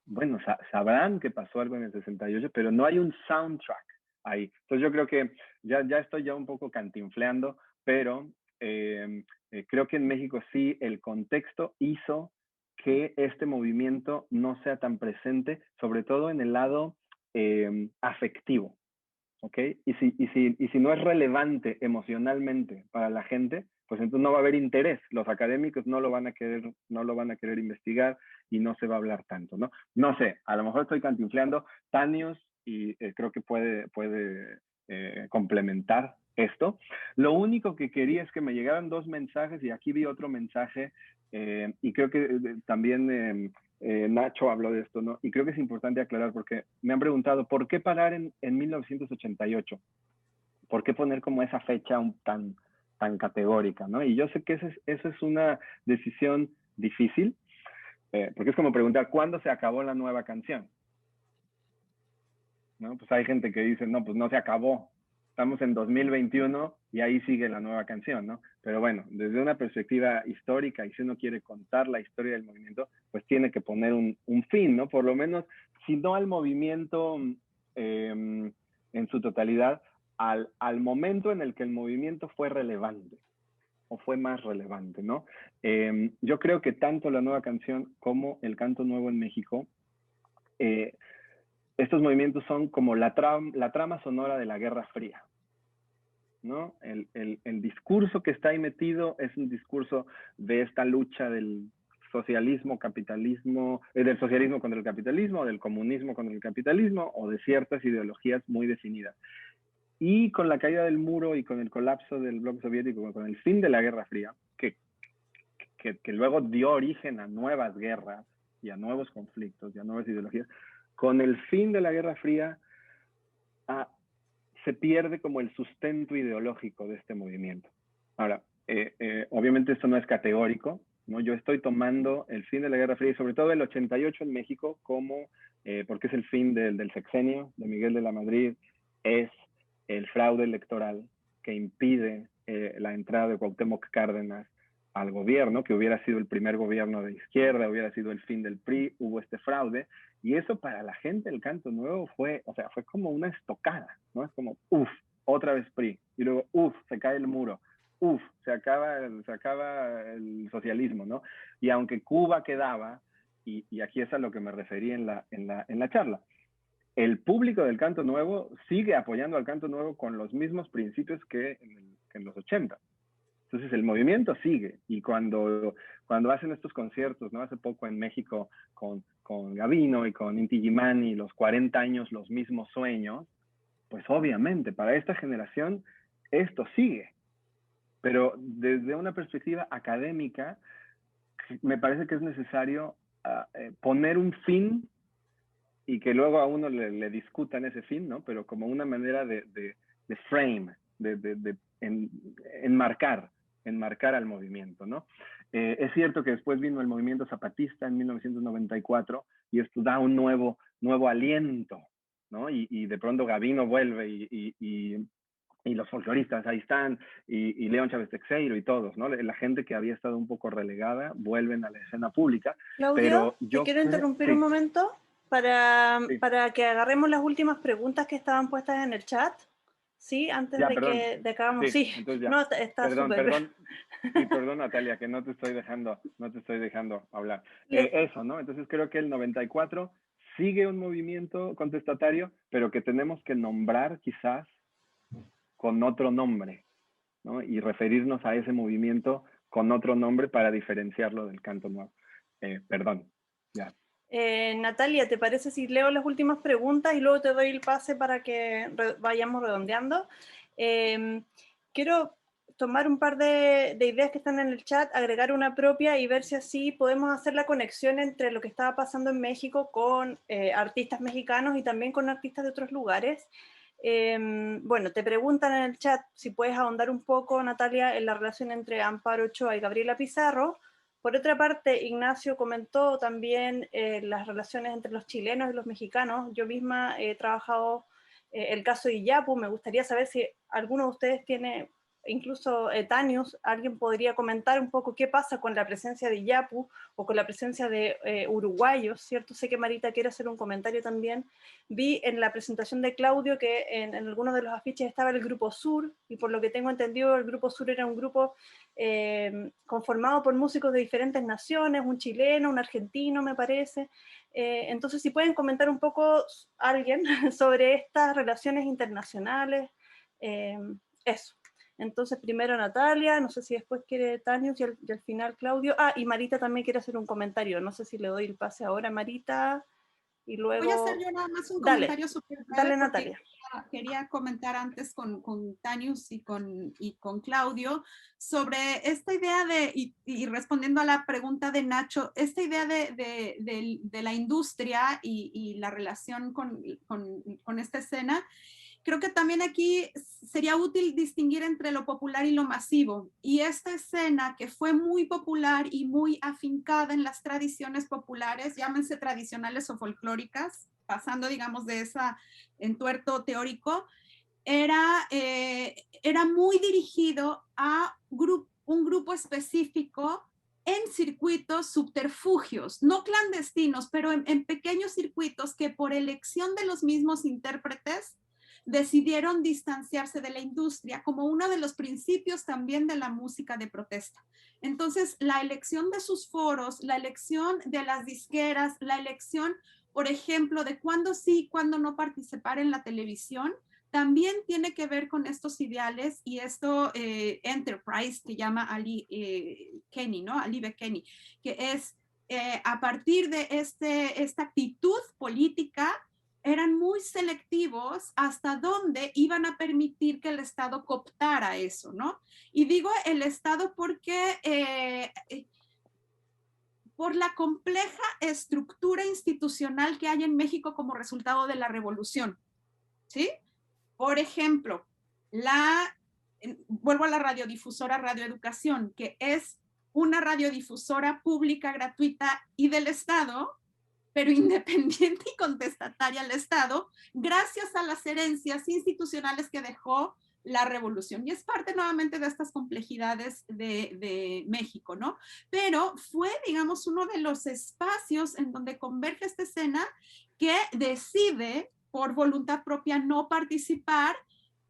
bueno, sabrán que pasó algo en el 68, pero no hay un soundtrack ahí. Entonces yo creo que ya estoy un poco cantinfleando, pero creo que en México sí el contexto hizo que este movimiento no sea tan presente, sobre todo en el lado afectivo, ¿ok? Y si no es relevante emocionalmente para la gente, pues entonces no va a haber interés. Los académicos no lo van a querer investigar y no se va a hablar tanto, ¿no? No sé, a lo mejor estoy cantinfleando, Tanius, y creo que puede complementar esto. Lo único que quería es que me llegaran 2 mensajes y aquí vi otro mensaje y creo que también Nacho habló de esto, ¿no? Y creo que es importante aclarar porque me han preguntado, ¿por qué parar en 1988? ¿Por qué poner como esa fecha tan categórica, ¿no? Y yo sé que eso es una decisión difícil, porque es como preguntar, ¿cuándo se acabó la nueva canción? ¿No? Pues hay gente que dice, no, pues no se acabó. Estamos en 2021 y ahí sigue la nueva canción, ¿no? Pero bueno, desde una perspectiva histórica y si uno quiere contar la historia del movimiento, pues tiene que poner un fin, ¿no? Por lo menos, si no al movimiento en su totalidad, al momento en el que el movimiento fue relevante o fue más relevante, ¿no? Yo creo que tanto la nueva canción como el Canto Nuevo en México estos movimientos son como la trama sonora de la Guerra Fría, ¿no? El discurso que está ahí metido es un discurso de esta lucha del socialismo, capitalismo, del socialismo contra el capitalismo, del comunismo contra el capitalismo, o de ciertas ideologías muy definidas. Y con la caída del muro y con el colapso del bloque soviético, con el fin de la Guerra Fría, que luego dio origen a nuevas guerras y a nuevos conflictos y a nuevas ideologías, con el fin de la Guerra Fría se pierde como el sustento ideológico de este movimiento. Ahora, obviamente esto no es categórico, ¿no? Yo estoy tomando el fin de la Guerra Fría y sobre todo el 88 en México como, porque es el fin del sexenio de Miguel de la Madrid, es el fraude electoral que impide la entrada de Cuauhtémoc Cárdenas al gobierno, que hubiera sido el primer gobierno de izquierda, hubiera sido el fin del PRI, hubo este fraude, y eso para la gente del Canto Nuevo fue, o sea, fue como una estocada, ¿no? Es como, otra vez PRI, y luego, se cae el muro, se acaba el socialismo, ¿no? Y aunque Cuba quedaba, y aquí es a lo que me referí en la charla, el público del Canto Nuevo sigue apoyando al Canto Nuevo con los mismos principios que en los 80. Entonces el movimiento sigue, y cuando hacen estos conciertos, ¿no? Hace poco en México con Gavino y con Inti Illimani, los 40 años, los mismos sueños, pues obviamente para esta generación esto sigue. Pero desde una perspectiva académica, me parece que es necesario poner un fin y que luego a uno le discutan ese fin, ¿no? Pero como una manera de frame, de enmarcar al movimiento, ¿no? Es cierto que después vino el movimiento zapatista en 1994 y esto da un nuevo aliento, ¿no? Y de pronto Gavino vuelve y los folcloristas ahí están, y León Chávez Teixeira y todos, ¿no? La gente que había estado un poco relegada vuelven a la escena pública. Claudio, pero te quiero interrumpir un momento para que agarremos las últimas preguntas que estaban puestas en el chat. Sí, antes ya, de perdón. que acabamos. Sí, entonces ya. No, está súper. Perdón, Natalia, que no te estoy dejando hablar. Eso, ¿no? Entonces creo que el 94 sigue un movimiento contestatario, pero que tenemos que nombrar quizás con otro nombre, ¿no? Y referirnos a ese movimiento con otro nombre para diferenciarlo del Canto Nuevo. Perdón, ya. Natalia, ¿te parece si leo las últimas preguntas y luego te doy el pase para que vayamos redondeando? Quiero tomar un par de ideas que están en el chat, agregar una propia y ver si así podemos hacer la conexión entre lo que estaba pasando en México con artistas mexicanos y también con artistas de otros lugares. Bueno, te preguntan en el chat si puedes ahondar un poco, Natalia, en la relación entre Amparo Ochoa y Gabriela Pizarro. Por otra parte, Ignacio comentó también las relaciones entre los chilenos y los mexicanos. Yo misma he trabajado el caso de Iyapu. Me gustaría saber si alguno de ustedes tiene, incluso Tanius, alguien podría comentar un poco qué pasa con la presencia de Iyapu o con la presencia de uruguayos, ¿cierto? Sé que Marita quiere hacer un comentario también. Vi en la presentación de Claudio que en algunos de los afiches estaba el Grupo Sur, y por lo que tengo entendido el Grupo Sur era un grupo conformado por músicos de diferentes naciones, un chileno, un argentino me parece. Entonces si pueden comentar un poco alguien sobre estas relaciones internacionales, eso. Entonces primero Natalia, no sé si después quiere Tanius y al final Claudio. Y Marita también quiere hacer un comentario, no sé si le doy el pase ahora a Marita y luego... Voy a hacer yo nada más un comentario súper breve. Dale, Natalia. Quería comentar antes con Tanius y con Claudio sobre esta idea y respondiendo a la pregunta de Nacho, esta idea de la industria y la relación con esta escena. Creo que también aquí sería útil distinguir entre lo popular y lo masivo. Y esta escena que fue muy popular y muy afincada en las tradiciones populares, llámense tradicionales o folclóricas, pasando, digamos, de esa entuerto teórico, era muy dirigido a un grupo específico en circuitos subterfugios, no clandestinos, pero en pequeños circuitos que por elección de los mismos intérpretes decidieron distanciarse de la industria como uno de los principios también de la música de protesta. Entonces, la elección de sus foros, la elección de las disqueras, la elección, por ejemplo, de cuándo sí, cuándo no participar en la televisión, también tiene que ver con estos ideales y esto enterprise que llama Ali Kenny, ¿no? Ali B. Kenny, que es a partir de esta actitud política eran muy selectivos hasta dónde iban a permitir que el Estado cooptara eso, ¿no? Y digo el Estado porque por la compleja estructura institucional que hay en México como resultado de la revolución, ¿sí? Por ejemplo, vuelvo a la radiodifusora Radio Educación, que es una radiodifusora pública, gratuita y del Estado, pero independiente y contestataria al Estado, gracias a las herencias institucionales que dejó la revolución. Y es parte nuevamente de estas complejidades de México, ¿no? Pero fue, digamos, uno de los espacios en donde converge esta escena que decide por voluntad propia no participar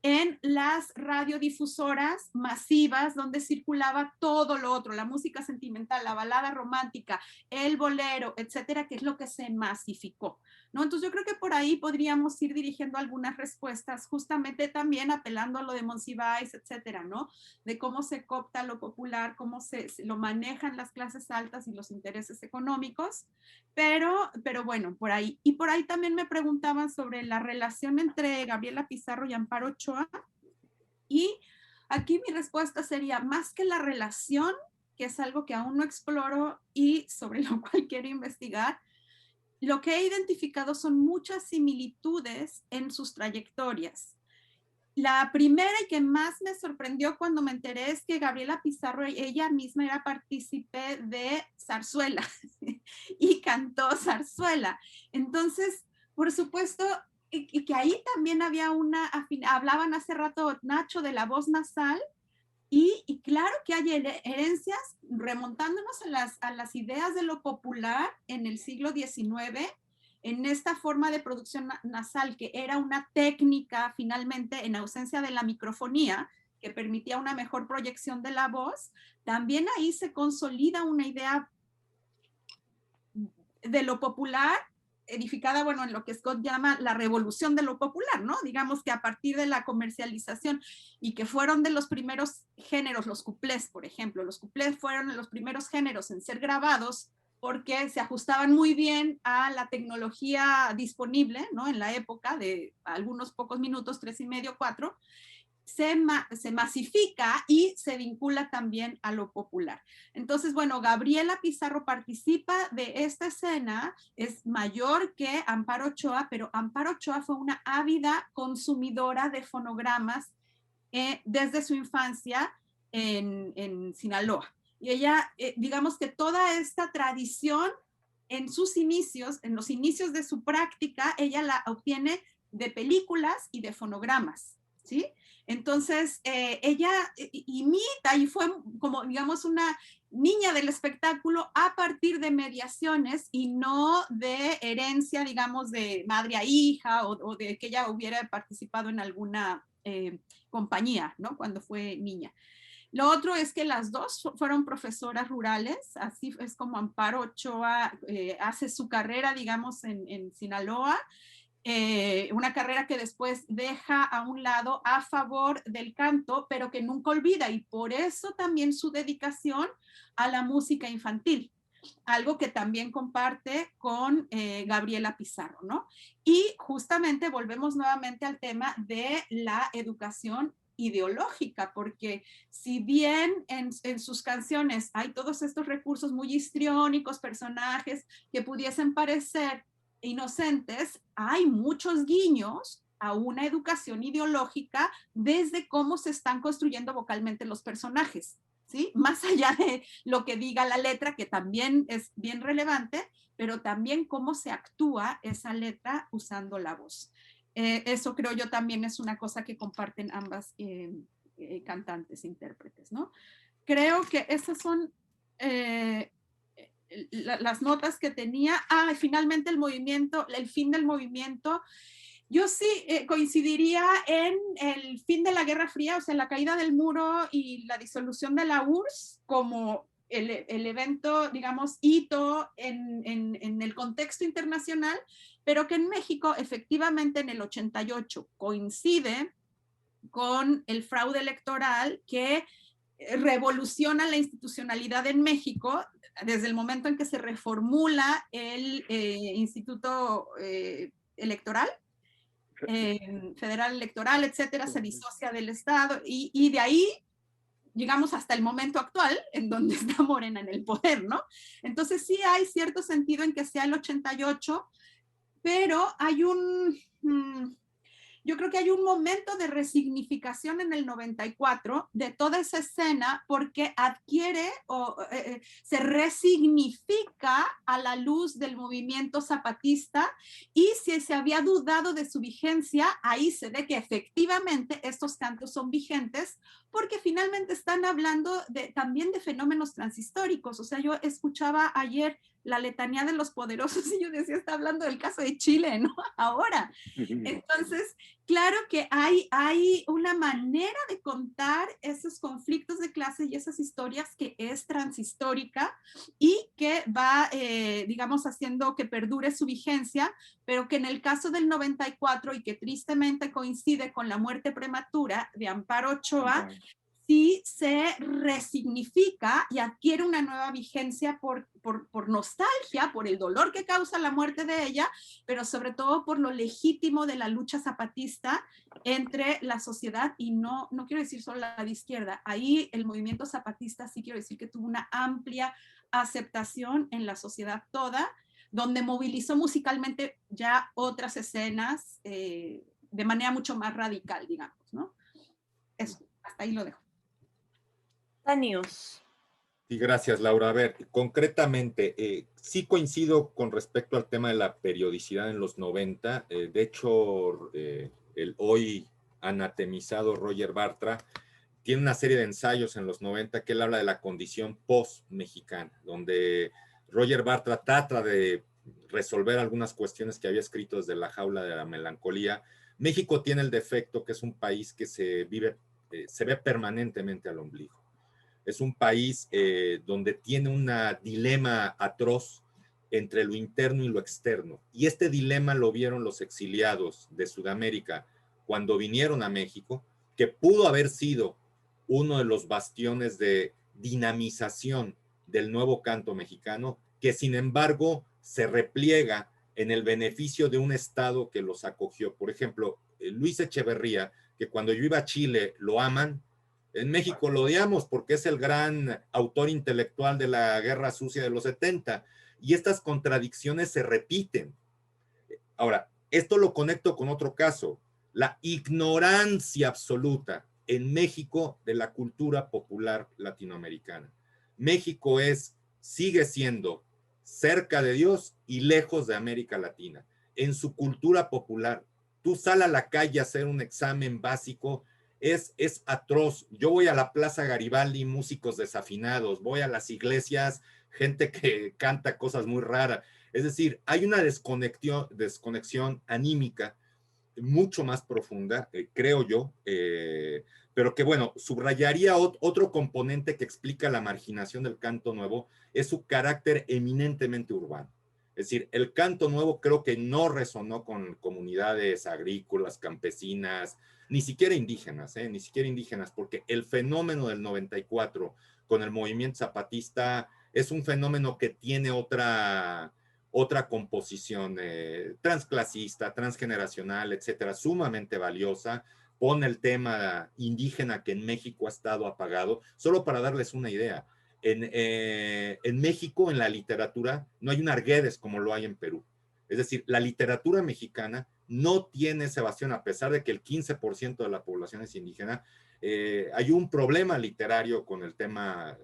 en las radiodifusoras masivas donde circulaba todo lo otro, la música sentimental, la balada romántica, el bolero, etcétera, que es lo que se masificó, ¿no? Entonces yo creo que por ahí podríamos ir dirigiendo algunas respuestas, justamente también apelando a lo de Monsiváis, etcétera, ¿no? De cómo se coopta lo popular, cómo se lo manejan las clases altas y los intereses económicos, pero bueno, por ahí. Y por ahí también me preguntaban sobre la relación entre Gabriela Pizarro y Amparo Ochoa. Y aquí mi respuesta sería, más que la relación, que es algo que aún no exploro y sobre lo cual quiero investigar, lo que he identificado son muchas similitudes en sus trayectorias. La primera y que más me sorprendió cuando me enteré es que Gabriela Pizarro, ella misma era partícipe de zarzuela y cantó zarzuela. Entonces, por supuesto, y que ahí también había hablaban hace rato Nacho de la voz nasal, y claro que hay herencias remontándonos a las ideas de lo popular en el siglo XIX, en esta forma de producción nasal, que era una técnica finalmente en ausencia de la microfonía, que permitía una mejor proyección de la voz. También ahí se consolida una idea de lo popular, edificada, bueno, en lo que Scott llama la revolución de lo popular, ¿no? Digamos que a partir de la comercialización y que fueron de los primeros géneros, los cuplés, por ejemplo, los cuplés fueron de los primeros géneros en ser grabados porque se ajustaban muy bien a la tecnología disponible, ¿no? En la época de algunos pocos minutos, 3,5, 4, se masifica y se vincula también a lo popular. Entonces, bueno, Gabriela Pizarro participa de esta escena, es mayor que Amparo Ochoa, pero Amparo Ochoa fue una ávida consumidora de fonogramas desde su infancia en Sinaloa. Y ella, digamos que toda esta tradición en sus inicios, en los inicios de su práctica, ella la obtiene de películas y de fonogramas, ¿sí? Entonces, ella imita y fue como, digamos, una niña del espectáculo a partir de mediaciones y no de herencia, digamos, de madre a hija o de que ella hubiera participado en alguna compañía, ¿no? Cuando fue niña. Lo otro es que las dos fueron profesoras rurales, así es como Amparo Ochoa hace su carrera, digamos, en Sinaloa. Una carrera que después deja a un lado a favor del canto, pero que nunca olvida, y por eso también su dedicación a la música infantil, algo que también comparte con Gabriela Pizarro, ¿no? Y justamente volvemos nuevamente al tema de la educación ideológica, porque si bien en sus canciones hay todos estos recursos muy histriónicos, personajes que pudiesen parecer inocentes, hay muchos guiños a una educación ideológica desde cómo se están construyendo vocalmente los personajes, ¿sí? Más allá de lo que diga la letra, que también es bien relevante, pero también cómo se actúa esa letra usando la voz. Eso creo yo también es una cosa que comparten ambas cantantes, intérpretes, ¿no? Creo que esas son las notas que tenía. Y finalmente el movimiento, el fin del movimiento. Yo sí coincidiría en el fin de la Guerra Fría, o sea, la caída del muro y la disolución de la URSS como el evento, digamos, hito en el contexto internacional, pero que en México efectivamente en el 88 coincide con el fraude electoral que revoluciona la institucionalidad en México desde el momento en que se reformula el Instituto Electoral, Federal Electoral, etcétera, se disocia del Estado y de ahí llegamos hasta el momento actual en donde está Morena en el poder, ¿no? Entonces sí hay cierto sentido en que sea el 88, pero hay yo creo que hay un momento de resignificación en el 94 de toda esa escena porque adquiere o se resignifica a la luz del movimiento zapatista, y si se había dudado de su vigencia, ahí se ve que efectivamente estos cantos son vigentes porque finalmente están hablando también de fenómenos transhistóricos. O sea, yo escuchaba ayer la letanía de los poderosos y yo decía, está hablando del caso de Chile, ¿no? Ahora. Entonces, claro que hay una manera de contar esos conflictos de clase y esas historias que es transhistórica y que va, digamos, haciendo que perdure su vigencia, pero que en el caso del 94 y que tristemente coincide con la muerte prematura de Amparo Ochoa, sí se resignifica y adquiere una nueva vigencia por nostalgia, por el dolor que causa la muerte de ella, pero sobre todo por lo legítimo de la lucha zapatista entre la sociedad, y no quiero decir solo la de izquierda. Ahí el movimiento zapatista sí quiero decir que tuvo una amplia aceptación en la sociedad toda, donde movilizó musicalmente ya otras escenas de manera mucho más radical, digamos, ¿no? Eso, hasta ahí lo dejo. Tanius. Sí, gracias, Laura. A ver, concretamente, sí coincido con respecto al tema de la periodicidad en los 90. De hecho, el hoy anatemizado Roger Bartra tiene una serie de ensayos en los 90 que él habla de la condición post-mexicana, donde Roger Bartra trata de resolver algunas cuestiones que había escrito desde la jaula de la melancolía. México tiene el defecto que es un país que se ve permanentemente al ombligo. Es un país donde tiene un dilema atroz entre lo interno y lo externo. Y este dilema lo vieron los exiliados de Sudamérica cuando vinieron a México, que pudo haber sido uno de los bastiones de dinamización del nuevo canto mexicano, que sin embargo se repliega en el beneficio de un Estado que los acogió. Por ejemplo, Luis Echeverría, que cuando yo iba a Chile lo aman, en México lo odiamos porque es el gran autor intelectual de la Guerra Sucia de los 70, y estas contradicciones se repiten. Ahora, esto lo conecto con otro caso, la ignorancia absoluta en México de la cultura popular latinoamericana. México sigue siendo cerca de Dios y lejos de América Latina. En su cultura popular, tú sal a la calle a hacer un examen básico, es atroz. Yo voy a la Plaza Garibaldi, músicos desafinados, voy a las iglesias, gente que canta cosas muy raras. Es decir, hay una desconexión anímica mucho más profunda, creo yo, pero que bueno, subrayaría otro componente que explica la marginación del canto nuevo, es su carácter eminentemente urbano. Es decir, el canto nuevo creo que no resonó con comunidades agrícolas, campesinas, ni siquiera indígenas, porque el fenómeno del 94 con el movimiento zapatista es un fenómeno que tiene otra composición transclasista, transgeneracional, etcétera, sumamente valiosa. Pone el tema indígena que en México ha estado apagado. Solo para darles una idea, en México, en la literatura, no hay un Arguedes como lo hay en Perú. Es decir, la literatura mexicana no tiene esa evasión, a pesar de que el 15% de la población es indígena. Hay un problema literario con el tema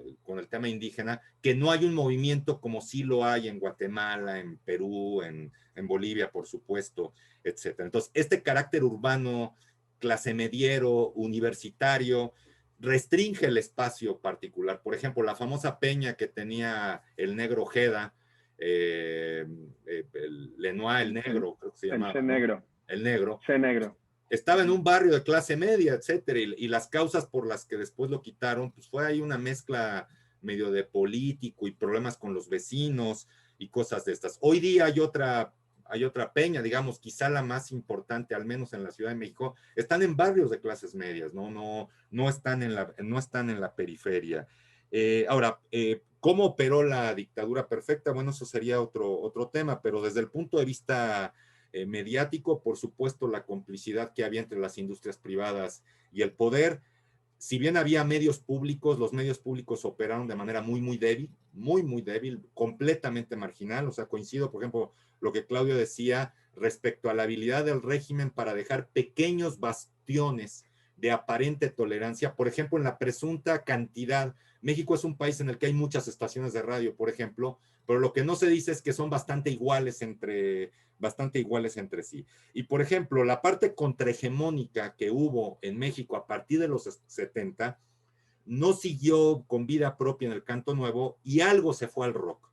indígena, que no hay un movimiento como sí lo hay en Guatemala, en Perú, en Bolivia, por supuesto, etcétera. Entonces, este carácter urbano, clase mediero, universitario, restringe el espacio particular. Por ejemplo, la famosa peña que tenía el Negro Ojeda, Lenoir el Negro, creo que se llamaba. El Negro. El Negro. C Negro. Estaba en un barrio de clase media, etcétera, y las causas por las que después lo quitaron, pues fue ahí una mezcla medio de político y problemas con los vecinos y cosas de estas. Hoy día hay otra peña, digamos, quizá la más importante, al menos en la Ciudad de México, están en barrios de clases medias, no están en la periferia. Ahora, ¿cómo operó la dictadura perfecta? Bueno, eso sería otro tema, pero desde el punto de vista mediático, por supuesto, la complicidad que había entre las industrias privadas y el poder. si bien había medios públicos, los medios públicos operaron de manera muy débil, completamente marginal. O sea, coincido, por ejemplo, lo que Claudio decía respecto a la habilidad del régimen para dejar pequeños bastiones de aparente tolerancia. Por ejemplo, en la presunta cantidad, México es un país en el que hay muchas estaciones de radio, por ejemplo, pero lo que no se dice es que son bastante iguales entre sí. Y, por ejemplo, la parte contrahegemónica que hubo en México a partir de los 70 no siguió con vida propia en el canto nuevo, y algo se fue al rock.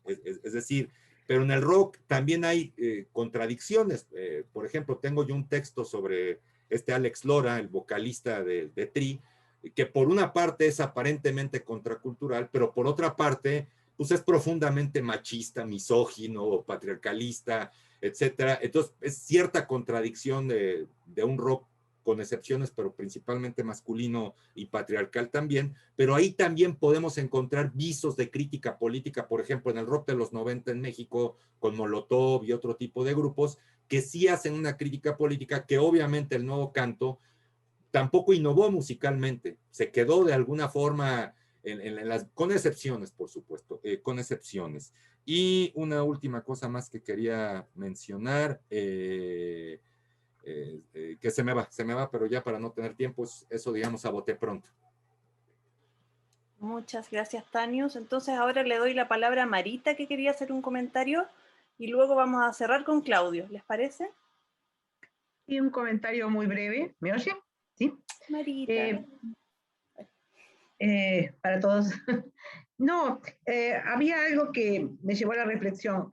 Es decir, pero en el rock también hay contradicciones. Por ejemplo, tengo yo un texto sobre Alex Lora, el vocalista de Tri, que por una parte es aparentemente contracultural, pero por otra parte, pues es profundamente machista, misógino, patriarcalista, etcétera. Entonces, es cierta contradicción de un rock con excepciones, pero principalmente masculino y patriarcal también, pero ahí también podemos encontrar visos de crítica política, por ejemplo, en el rock de los 90 en México, con Molotov y otro tipo de grupos, que sí hacen una crítica política, que obviamente el nuevo canto tampoco innovó musicalmente, se quedó de alguna forma, con excepciones, por supuesto, con excepciones. Y una última cosa más que quería mencionar, que se me va, pero ya para no tener tiempo, eso digamos a bote pronto. Muchas gracias, Tanius. Entonces ahora le doy la palabra a Marita, que quería hacer un comentario, y luego vamos a cerrar con Claudio. ¿Les parece? Y un comentario muy breve. ¿Me oye? ¿Sí? Marita. Para todos. No, había algo que me llevó a la reflexión.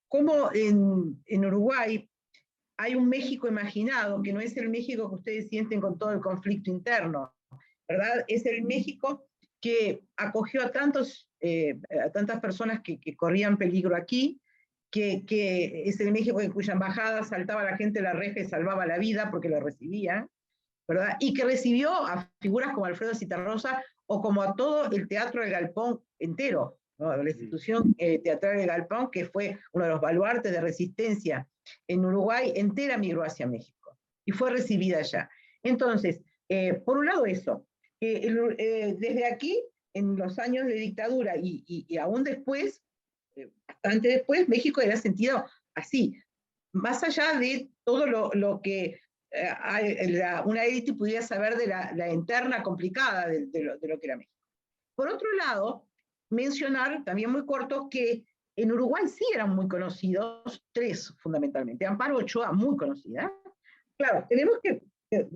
Cómo en Uruguay hay un México imaginado, que no es el México que ustedes sienten con todo el conflicto interno, ¿verdad? Es el México que acogió a tantas personas que corrían peligro aquí, que es el México en cuya embajada saltaba la gente de la reja y salvaba la vida porque lo recibían, ¿verdad? Y que recibió a figuras como Alfredo Zitarrosa o como a todo el Teatro del Galpón entero, ¿no? La institución teatral del Galpón, que fue uno de los baluartes de resistencia en Uruguay, entera migró hacia México y fue recibida allá. Entonces, por un lado eso, desde aquí, en los años de dictadura y aún después, bastante después, México era sentido así, más allá de todo lo que una élite pudiera saber de la interna complicada de lo que era México. Por otro lado, mencionar, también muy corto, que en Uruguay sí eran muy conocidos, tres fundamentalmente. Amparo Ochoa, muy conocida. Claro, tenemos que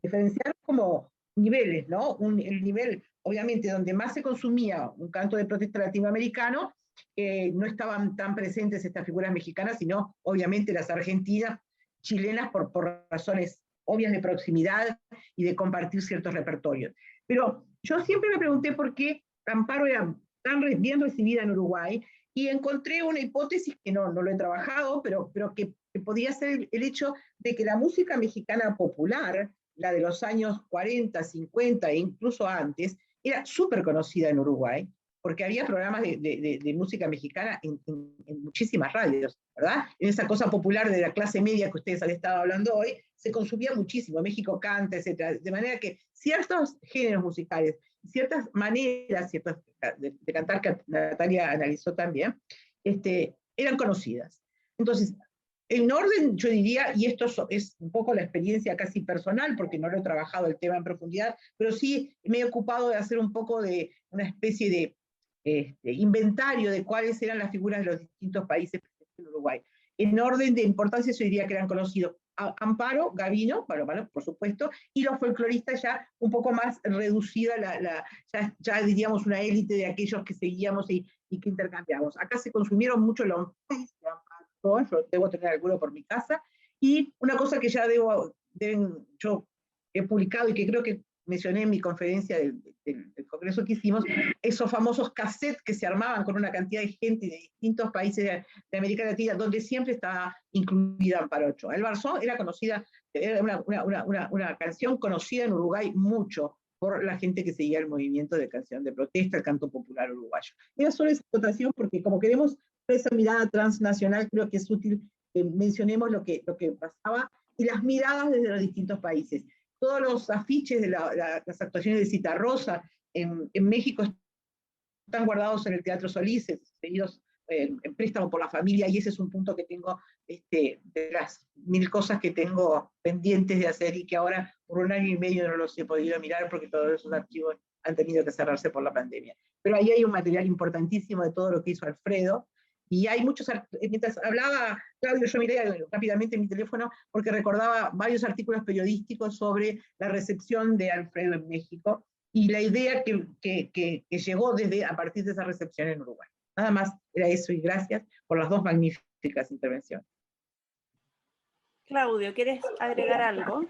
diferenciar como niveles, ¿no? El nivel, obviamente, donde más se consumía un canto de protesta latinoamericano, no estaban tan presentes estas figuras mexicanas, sino obviamente las argentinas, chilenas, por razones obvias de proximidad y de compartir ciertos repertorios. Pero yo siempre me pregunté por qué Amparo era tan bien recibida en Uruguay, y encontré una hipótesis que no lo he trabajado, pero que podía ser el hecho de que la música mexicana popular, la de los años 40, 50 e incluso antes, era súper conocida en Uruguay, porque había programas de música mexicana en muchísimas radios, ¿verdad? En esa cosa popular de la clase media que ustedes han estado hablando hoy, se consumía muchísimo, México canta, etc. De manera que ciertos géneros musicales, ciertas maneras de cantar, que Natalia analizó también, eran conocidas. Entonces, en orden, yo diría, y esto es un poco la experiencia casi personal, porque no lo he trabajado el tema en profundidad, pero sí me he ocupado de hacer un poco de una especie de inventario de cuáles eran las figuras de los distintos países presentes en Uruguay. En orden de importancia, yo diría que eran conocidos Amparo, Gavino, bueno, por supuesto, y los folcloristas ya un poco más reducida, ya diríamos una élite de aquellos que seguíamos y que intercambiamos. Acá se consumieron mucho los yo debo tener alguno por mi casa, y una cosa que ya yo he publicado y que creo que mencioné en mi conferencia del congreso que hicimos, esos famosos cassettes que se armaban con una cantidad de gente de distintos países de América Latina, donde siempre estaba incluida Amparo Ochoa. El Barzón era conocida, era una canción conocida en Uruguay mucho por la gente que seguía el movimiento de canción de protesta, el canto popular uruguayo. Era solo esa acotación porque como queremos esa mirada transnacional, creo que es útil que mencionemos lo que pasaba y las miradas desde los distintos países. todos los afiches de las actuaciones de Citarrosa en México están guardados en el Teatro Solís, seguidos en préstamo por la familia, y ese es un punto que tengo, de las 1000 cosas que tengo pendientes de hacer y que ahora por 1 año y medio no los he podido mirar porque todos esos archivos han tenido que cerrarse por la pandemia. Pero ahí hay un material importantísimo de todo lo que hizo Alfredo, y hay muchos, mientras hablaba Claudio, yo miré rápidamente mi teléfono porque recordaba varios artículos periodísticos sobre la recepción de Alfredo en México y la idea que llegó a partir de esa recepción en Uruguay. Nada más era eso, y gracias por las 2 magníficas intervenciones. Claudio, ¿quieres agregar algo?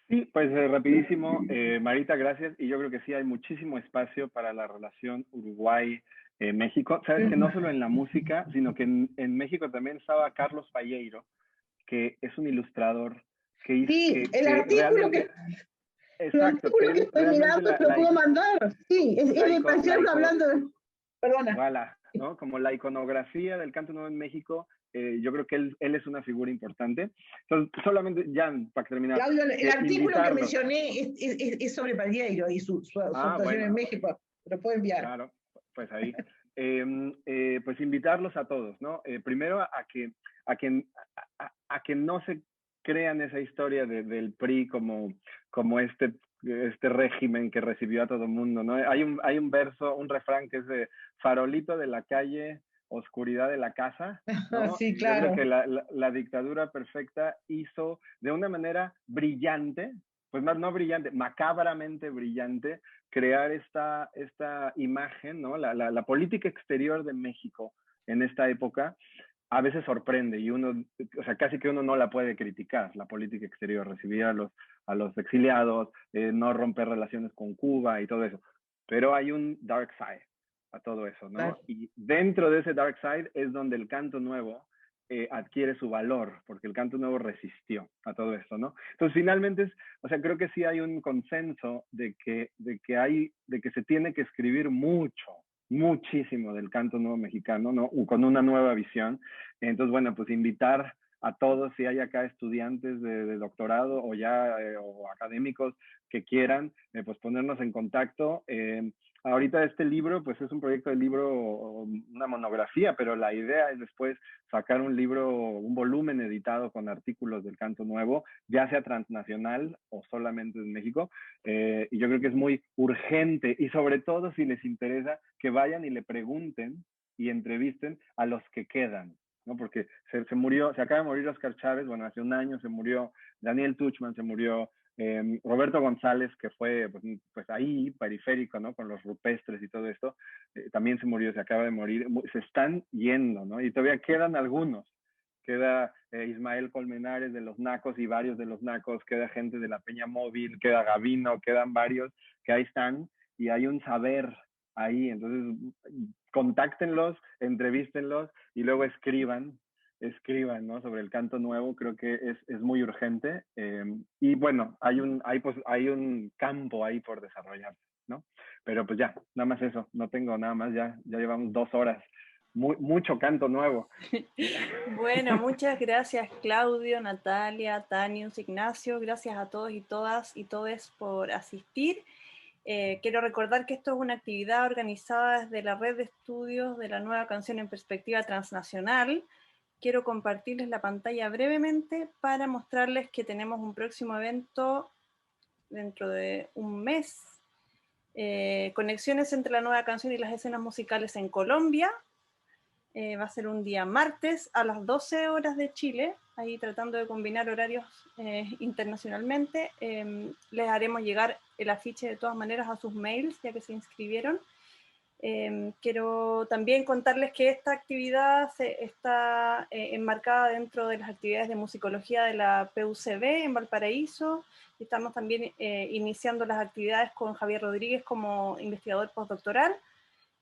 Sí, pues rapidísimo, Marita, gracias. Y yo creo que sí hay muchísimo espacio para la relación Uruguay-México. Sabes que no solo en la música, sino que en México también estaba Carlos Falleiro, que es un ilustrador que hizo... Sí, el artículo que... Exacto. El artículo que estoy mirando te lo puedo mandar. Sí, es de Pacheco hablando de... Perdona. Voilà, ¿no? Como la iconografía del canto nuevo en México, yo creo que él es una figura importante. Entonces, solamente, ya para terminar. Claudio, el artículo que mencioné es sobre Palleiro y su actuación en México. Te lo puedo enviar. Claro, pues ahí. Pues invitarlos a todos, ¿no? Primero a que no se crean esa historia del PRI como este régimen que recibió a todo el mundo, ¿no? Hay un verso, un refrán que es de farolito de la calle, oscuridad de la casa, ¿no? Sí, claro. Yo creo que la dictadura perfecta hizo de una manera brillante, pues más no brillante, macabramente brillante, crear esta imagen, ¿no? La política exterior de México en esta época a veces sorprende y uno, o sea, casi que uno no la puede criticar, la política exterior, recibir a los exiliados, no romper relaciones con Cuba y todo eso. Pero hay un dark side a todo eso, ¿no? Claro. Y dentro de ese dark side es donde el canto nuevo adquiere su valor, porque el canto nuevo resistió a todo esto, ¿no? Entonces, finalmente, creo que sí hay un consenso de que se tiene que escribir muchísimo del canto nuevo mexicano, ¿no? Con una nueva visión. Entonces, bueno, pues invitar a todos, si hay acá estudiantes de doctorado o ya o académicos que quieran, pues ponernos en contacto. Ahorita este libro, pues es un proyecto de libro, una monografía, pero la idea es después sacar un libro, un volumen editado con artículos del canto nuevo, ya sea transnacional o solamente en México. Y yo creo que es muy urgente, y sobre todo si les interesa, que vayan y le pregunten y entrevisten a los que quedan, ¿no? Porque se acaba de morir Oscar Chávez, bueno, hace 1 año se murió Daniel Tuchman, se murió Roberto González, que fue pues ahí, periférico, ¿no? Con los rupestres y todo esto, también se murió, se acaba de morir, se están yendo, ¿no? Y todavía quedan algunos. Queda Ismael Colmenares de los Nacos y varios de los Nacos, queda gente de la Peña Móvil, queda Gavino, quedan varios que ahí están y hay un saber ahí. Entonces, contáctenlos, entrevístenlos y luego escriban, ¿no? Sobre el canto nuevo. Creo que es muy urgente y bueno, hay un campo ahí por desarrollarse, ¿no? Pero pues ya, nada más eso, no tengo nada más, ya llevamos 2 horas. Mucho canto nuevo. Bueno, muchas gracias Claudio, Natalia, Tanius, Ignacio, gracias a todos y todas y todes por asistir. Quiero recordar que esto es una actividad organizada desde la red de estudios de la nueva canción en perspectiva transnacional. Quiero compartirles la pantalla brevemente para mostrarles que tenemos un próximo evento dentro de un mes. Conexiones entre la nueva canción y las escenas musicales en Colombia. Va a ser un día martes a las 12 horas de Chile, ahí tratando de combinar horarios internacionalmente. Les haremos llegar el afiche de todas maneras a sus mails, ya que se inscribieron. Quiero también contarles que esta actividad está enmarcada dentro de las actividades de musicología de la PUCB en Valparaíso. Estamos también iniciando las actividades con Javier Rodríguez como investigador postdoctoral.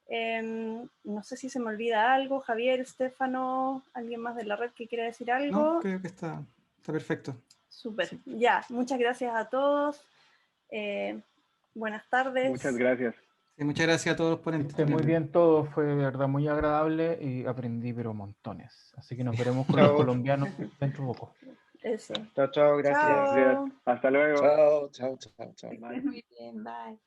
No sé si se me olvida algo, Javier, Estefano, alguien más de la red que quiera decir algo. No, creo que está perfecto. Súper, sí. Ya, muchas gracias a todos. Buenas tardes. Muchas gracias. Sí, muchas gracias a todos los ponentes. Muy bien todo, fue de verdad muy agradable y aprendí pero montones. Así que nos veremos con los colombianos dentro de poco. Eso. Chao, chao, gracias. Chao. Hasta luego. Chao, chao, chao, chao. Que estés muy bien, bye.